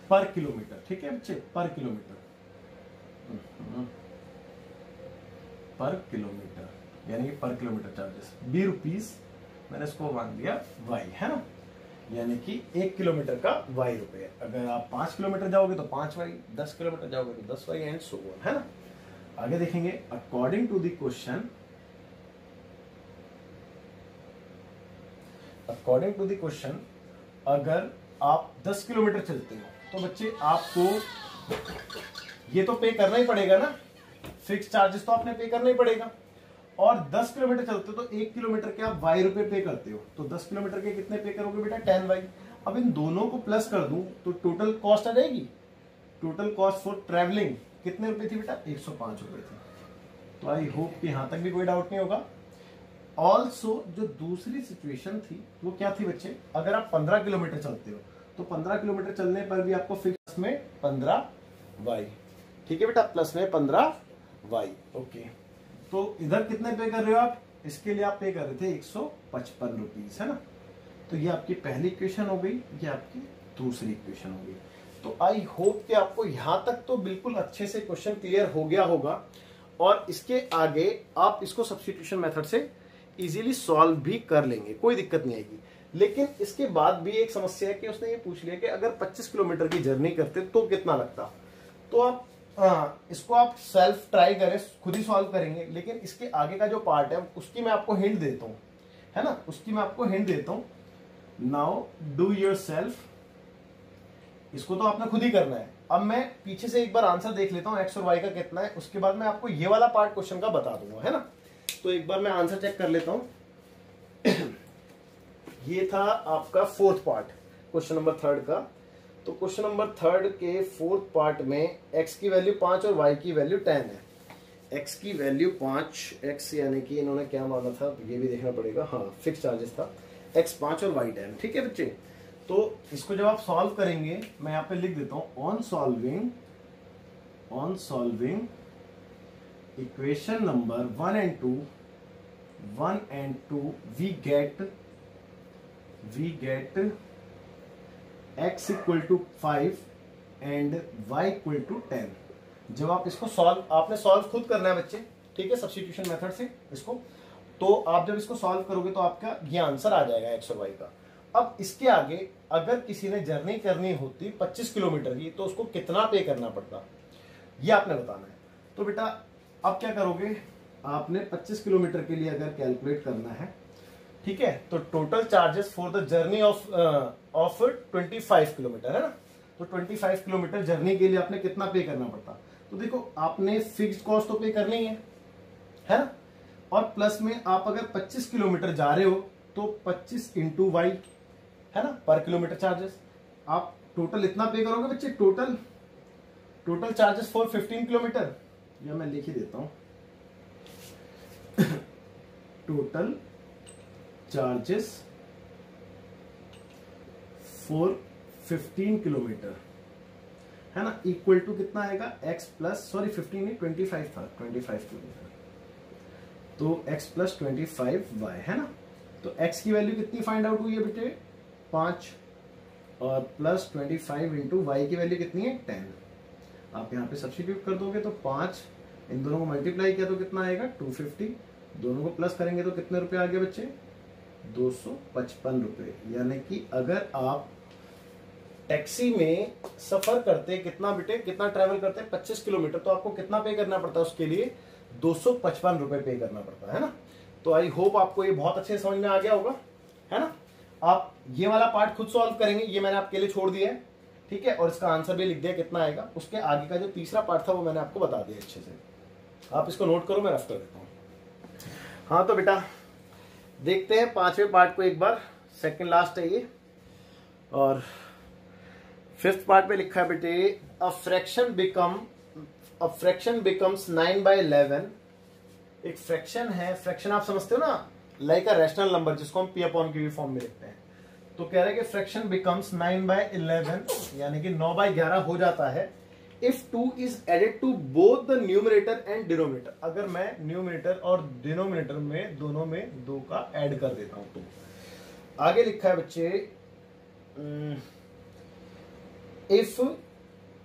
per kilometre. ठीक है बच्चे, पर किलोमीटर, यानी कि पर किलोमीटर चार्जेस ₹20। मैंने इसको मान लिया Y, है ना, यानी कि 1 किलोमीटर का ₹Y। अगर आप 5 किलोमीटर जाओगे तो 5Y, 10 किलोमीटर जाओगे तो 10Y एंड सो ऑन, है ना। आगे देखेंगे, अकॉर्डिंग टू द क्वेश्चन, अगर आप 10 किलोमीटर चलते हो तो बच्चे आपको ये तो पे करना ही पड़ेगा ना, फिक्स चार्जेस तो आपने पे करना ही पड़ेगा। और 10 किलोमीटर चलते हो तो 1 किलोमीटर के आप Y रुपए पे करते हो, तो 10 किलोमीटर के कितने पे करोगे बेटा? 10Y। अब इन दोनों को प्लस कर दूं तो टोटल कॉस्ट आ जाएगी। टोटल कॉस्ट फॉर ट्रैवलिंग कितने रुपए थी बेटा? ₹105 थी। तो आई होप कि यहां तक भी कोई डाउट नहीं होगा। ऑल्सो जो दूसरी सिचुएशन थी वो क्या थी बच्चे? अगर आप 15 किलोमीटर चलते हो तो 15 किलोमीटर चलने पर भी आपको फिक्स में 15Y। ठीक है बेटा, प्लस में 15Y। ओके, तो इधर कितने पे कर रहे हो आप? इसके लिए आप पे कर रहे थे ₹155, है ना। तो ये आपकी पहली इक्वेशन हो गई, ये आपकी दूसरी इक्वेशन हो गई। तो आई होप कि आपको यहां तक तो बिल्कुल अच्छे से क्वेश्चन क्लियर हो गया होगा, और इसके आगे आप इसको सब्स्टिट्यूशन मेथड से इजीली सॉल्व भी कर लेंगे, कोई दिक्कत नहीं आएगी। लेकिन इसके बाद भी एक समस्या है कि उसने ये पूछ लिया कि अगर 25 किलोमीटर की जर्नी करते तो कितना लगता। तो आप इसको आप सेल्फ ट्राई करें, खुद ही सॉल्व करेंगे, लेकिन इसके आगे का जो पार्ट है उसकी मैं आपको हिंट देता हूं, है ना, उसकी मैं आपको हिंट देता हूं। नाउ डू योर सेल्फ, इसको तो आपने खुद ही करना है, अब मैं पीछे से एक बार आंसर देख लेता हूँ एक्स और वाई का कितना है, उसके बाद मैं आपको ये वाला पार्ट क्वेश्चन का बता दूंगा, है ना। तो एक बार मैं आंसर चेक कर लेता हूँ। ये था आपका फोर्थ पार्ट क्वेश्चन नंबर 3 का। तो क्वेश्चन नंबर 3 के फोर्थ पार्ट में एक्स की वैल्यू 5 और वाई की वैल्यू 10 है। एक्स की वैल्यू 5, एक्स यानी कि इन्होंने क्या माना था ये भी देखना पड़ेगा, हाँ फिक्स चार्जेस था, एक्स 5 और वाई 10, ठीक है बच्चे। तो इसको जब आप सॉल्व करेंगे, मैं यहाँ पे लिख देता हूं, on solving equation number 1 and 2 we get x equal to 5 and y equal to 10। जब आप इसको सॉल्व, आपने सॉल्व खुद करना है बच्चे, ठीक है, सब्स्टिट्यूशन मेथड से इसको। तो आप जब इसको सॉल्व करोगे तो आपका ये आंसर आ जाएगा x और y का। अब इसके आगे अगर किसी ने जर्नी करनी होती 25 किलोमीटर की, तो उसको कितना पे करना पड़ता, ये आपने बताना है। तो बेटा अब क्या करोगे, आपने 25 किलोमीटर के लिए अगर कैलकुलेट करना है, ठीक है, तो total charges for the journey of 25 kilometre, है ना। तो 25 किलोमीटर जर्नी के लिए आपने कितना पे करना पड़ता। तो देखो आपने फिक्स्ड कॉस्ट तो पे करनी है ना, और प्लस में आप अगर 25 किलोमीटर जा रहे हो तो 25 इंटू वाई, है ना, पर किलोमीटर चार्जेस। आप टोटल इतना पे करोगे बच्चे, टोटल चार्जेस फॉर 15 किलोमीटर, या मैं लिख ही देता हूं, टोटल चार्जेस फॉर 15 किलोमीटर, है ना, इक्वल टू कितना आएगा, x प्लस, सॉरी 15 नहीं 25 था, 25 किलोमीटर, तो x प्लस 25y, है ना। तो x की वैल्यू कितनी फाइंड आउट हुई है बेटे, 5, और प्लस 25 इंटू वाई की वैल्यू कितनी है, 10। आप यहाँ पे सब्स्टिट्यूट कर दोगे तो 5, इन दोनों को मल्टीप्लाई किया तो कितना आएगा, 250, दोनों को प्लस करेंगे तो कितने रुपए आ गए बच्चे, 255 रुपए। यानी कि अगर आप टैक्सी में सफर करते कितना बेटे, कितना ट्रैवल करते 25 किलोमीटर, तो आपको कितना पे करना पड़ता है उसके लिए, 255 रुपए पे करना पड़ता है ना। तो आई होप आपको ये बहुत अच्छे समझ में आ गया होगा, है ना। आप ये वाला पार्ट खुद सॉल्व करेंगे, ये मैंने आपके लिए छोड़ दिया है, ठीक है, और इसका आंसर भी लिख दिया कितना आएगा। उसके आगे का जो तीसरा पार्ट था वो मैंने आपको बता दिया अच्छे से, आप इसको नोट करो, मैं रफ कर देता हूँ। हाँ तो बेटा देखते हैं 5वें पार्ट को एक बार, सेकंड लास्ट है ये। और 5th पार्ट में लिखा है बेटे, अ फ्रैक्शन बिकम्स 9/11। एक फ्रैक्शन है, फ्रैक्शन आप समझते हो ना, लाइक अ रैशनल नंबर जिसको हम p अपॉन q फॉर्म में लिखते हैं। तो कह रहे हैं कि फ्रैक्शन बिकम्स 9/11, यानी कि 9/11 हो जाता है if 2 is added to both the numerator and denominator. अगर मैं न्यूमरेटर और डिनोमिनेटर में दोनों में 2 का ऐड कर देता हूं तो। आगे लिखा है बच्चे, if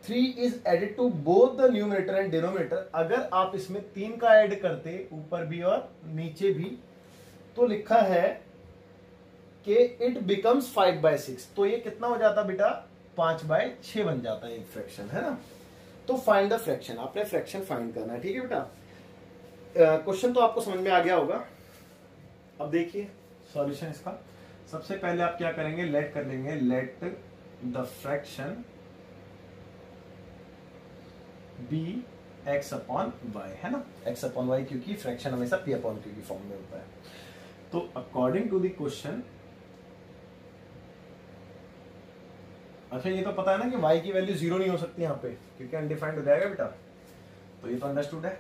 3 is added to both the numerator and denominator, अगर आप इसमें 3 का ऐड करते ऊपर भी और नीचे भी, तो लिखा है कि इट बिकम्स 5/6। तो ये कितना हो जाता बेटा, 5/6 बन जाता है एक फ्रैक्शन, है ना। तो फाइंड द फ्रैक्शन, आपने फ्रैक्शन फाइंड करना है, ठीक है बेटा। क्वेश्चन तो आपको समझ में आ गया होगा। अब देखिए सॉल्यूशन इसका, सबसे पहले आप क्या करेंगे, लेट कर लेंगे, let the fraction be x upon y, है ना, x अपॉन y, क्योंकि फ्रैक्शन हमेशा p अपॉन q की फॉर्म में होता है। तो अकॉर्डिंग टू द क्वेश्चन, अच्छा ये तो पता है ना कि y की वैल्यू 0 नहीं हो सकती यहाँ पे, क्योंकि अनडिफाइंड हो जाएगा बेटा, तो ये तो अंडरस्टूड है।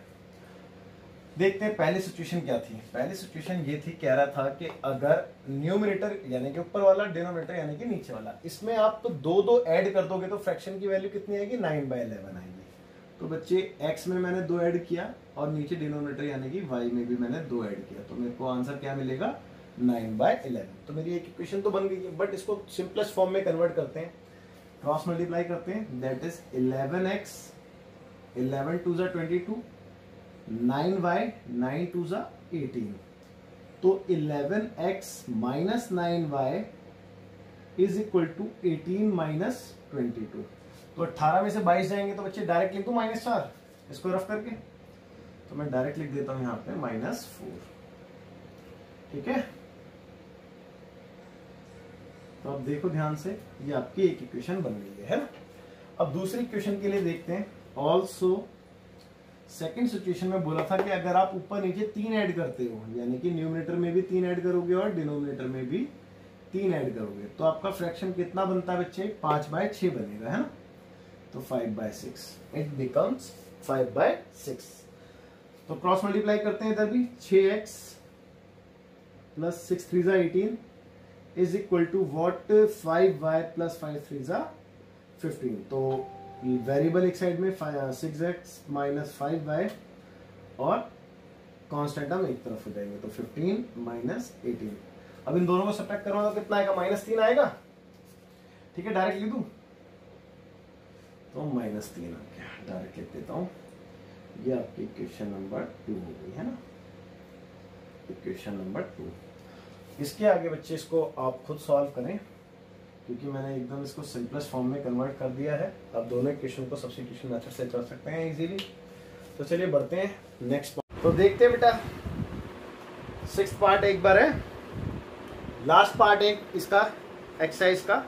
देखते हैं पहली सिचुएशन क्या थी। पहली सिचुएशन ये थी, कह रहा था कि अगर न्यूमरेटर यानी कि ऊपर वाला, डिनोमिनेटर यानी कि नीचे वाला, इसमें आप तो 2 ऐड कर दोगे तो फ्रैक्शन की वैल्यू कितनी आएगी, 9/11 आएगी। तो बच्चे x में मैंने 2 ऐड किया और नीचे डिनोमिनेटर यानी कि y में भी मैंने 2 ऐड किया, तो मेरे को आंसर क्या मिलेगा, 9/11। तो मेरी एक इक्वेशन तो बन गई है, बट इसको सिंपलेस्ट फॉर्म में कन्वर्ट करते हैं, क्रॉस मल्टीप्लाई करते हैं, दैट इज 11x, 11 2 जा 22, 9y, 9 2 जा 18। तो 11x minus 9y is equal to 18 minus 22। तो 18 में से 22 जाएंगे तो बच्चे डायरेक्ट लिख दूं -4, इसको रफ करके, तो मैं डायरेक्ट लिख देता हूं यहां पे -4, ठीक है। तो अब देखो ध्यान से, ये आपकी एक इक्वेशन बन गई है ना। अब दूसरी इक्वेशन के लिए देखते हैं। ऑल्सो सेकेंड सिचुएशन में बोला था कि अगर आप ऊपर नीचे 3 ऐड करते हो, यानी कि न्यूमरेटर में भी 3 ऐड करोगे और डिनोमिनेटर में भी 3 ऐड करोगे, तो आपका फ्रैक्शन कितना बनता है बच्चे? 5/6 बनेगा, है ना। तो 5/6 इट बिकम्स 5/6। तो क्रॉस मल्टीप्लाई करते हैं इधर भी। 6x प्लस 6 3 ज़ा 18 is equal to what? 5y plus 5 3 ज़ा 15। तो वेरिएबल एक साइड में 6x माइनस 5y और कांस्टेंट हम एक तरफ हो जाएंगे, तो 15 माइनस 18। अब इन दोनों को सब्ट्रैक्ट करूंगा तो कितना आएगा? -3 आएगा। ठीक है, डायरेक्ट लिख दूं तो -3 आ गया। डायरेक्ट लिख देता हूं। ये आपकी इक्वेशन नंबर 2 हो गई, है ना, इक्वेशन नंबर 2। इसके आगे बच्चे इसको आप खुद सॉल्व करें, क्योंकि मैंने एकदम इसको सिंपलेस्ट फॉर्म में कन्वर्ट कर दिया है। आप दोनों इक्वेशन को सब्स्टिट्यूशन मेथड से कर सकते हैं इजीली। तो चलिए बढ़ते हैं नेक्स्ट पार्ट। तो देखते हैं बेटा, 6th पार्ट एक बार है, लास्ट पार्ट एक इसका एक्सरसाइज का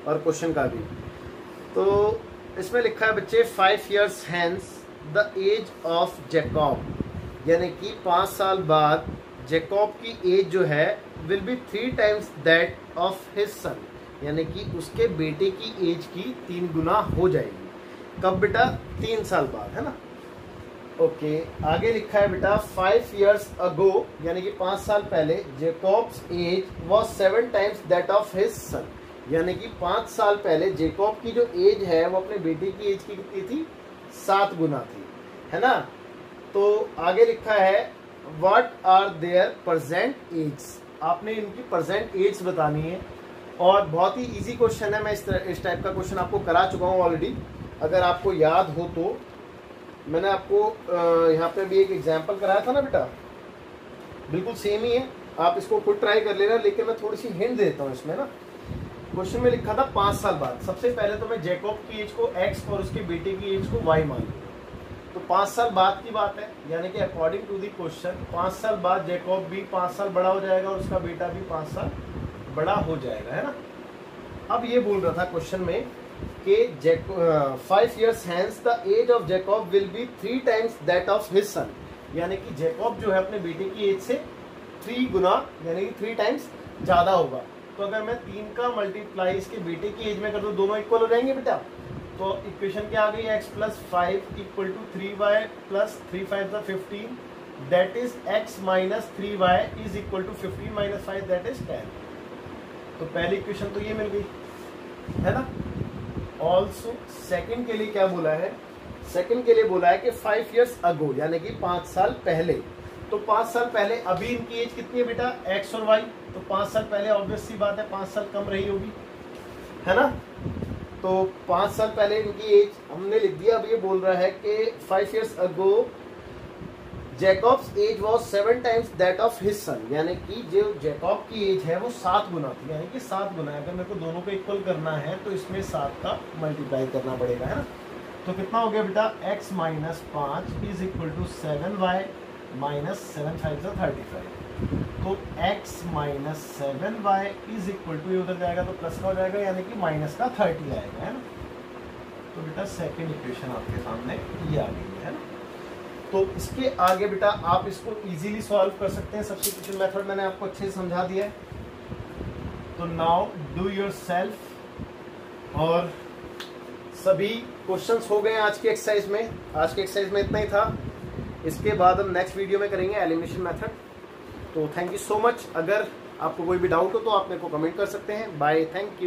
और क्वेश्चन का भी। तो इसमें लिखा है बच्चे 5 years hence the age of Jacob, यानी कि 5 साल बाद जैकब की एज जो है will be 3 times that of his son, यानी कि उसके बेटे की एज की 3 गुना हो जाएगी। कब बेटा? 3 साल बाद, है ना। ओके, आगे लिखा है बेटा 5 years ago, यानी कि 5 साल पहले Jacob's age was 7 times that of his son, यानी कि 5 साल पहले जैकब की जो एज है वो अपने बेटे की एज की कितनी थी? 7 गुना थी, है ना। तो आगे लिखा है what are their present age, आपने इनकी प्रेजेंट एज बतानी है। और बहुत ही इजी क्वेश्चन है, मैं इस टाइप का क्वेश्चन आपको करा चुका हूँ ऑलरेडी। अगर आपको याद हो तो मैंने आपको यहाँ पे भी एक एग्जाम्पल कराया था ना बेटा, बिल्कुल सेम ही है। आप इसको खुद ट्राई कर लेना, लेकिन मैं थोड़ी सी हिंट देता हूँ इसमें ना। क्वेश्चन में लिखा था 5 साल बाद। सबसे पहले तो मैं जैकब की एज को x और उसके बेटे की एज को y मान लूंगा। तो 5 साल बाद की बात है, यानी कि अकॉर्डिंग टू दी क्वेश्चन 5 साल बाद जैकब भी 5 साल बड़ा हो जाएगा और उसका बेटा भी 5 साल बड़ा हो जाएगा, है ना। अब ये बोल रहा था क्वेश्चन में कि 5 years hence the age of Jacob will be 3 times that of his son, यानी कि जैकब जो है अपने बेटे की एज से 3 गुना यानी कि 3 times ज्यादा होगा। तो अगर मैं 3 का मल्टीप्लाई इसके बेटे की एज में कर दूं, दोनों इक्वल हो जाएंगे बेटा। तो इक्वेशन क्या आ गई? x plus 5 equal to 3y plus 3 5 ज़ा 15, that is x minus 3y is equal to 15 minus 5 that is 10। तो पहली इक्वेशन तो ये मिल गई, है ना। ऑल्सो सेकंड के लिए क्या बोला है? सेकंड के लिए बोला है कि 5 years ago, यानी कि 5 साल पहले। तो 5 साल पहले अभी इनकी एज कितनी है बेटा? x और y। तो 5 साल पहले ऑब्वियस सी बात है 5 साल कम रही होगी, है ना। तो 5 साल पहले इनकी एज हमने लिख दिया। अब ये बोल रहा है कि 5 years ago Jacob's age was 7 times that of his son, यानी कि जो जैकब की एज है वो 7 गुना थी, यानी कि 7 गुना है। अगर मेरे को दोनों को इक्वल करना है तो इसमें 7 का मल्टीप्लाई करना पड़ेगा, है ना। तो कितना हो गया बेटा? x minus 5 is equal to 7y minus 7 5 ज़ा 35। तो x minus 7y is equal to, ये उधर जाएगा तो प्लस का हो जाएगा, यानी कि माइनस का 30 आएगा, है ना। तो बेटा सेकेंड इक्वेशन आपके सामने ये आ गई है ना। तो इसके आगे बेटा आप इसको इजीली सॉल्व कर सकते हैं। सब्स्टिट्यूशन मेथड मैंने आपको अच्छे से समझा दिया है। तो नाउ डू योरसेल्फ। और सभी क्वेश्चंस हो गए आज की एक्सरसाइज में। आज की एक्सरसाइज में इतना ही था। इसके बाद हम नेक्स्ट वीडियो में करेंगे एलिमिनेशन मेथड। तो थैंक यू सो मच। अगर आपको कोई भी डाउट हो तो आप मेरे को कमेंट कर सकते हैं। Bye, thank you.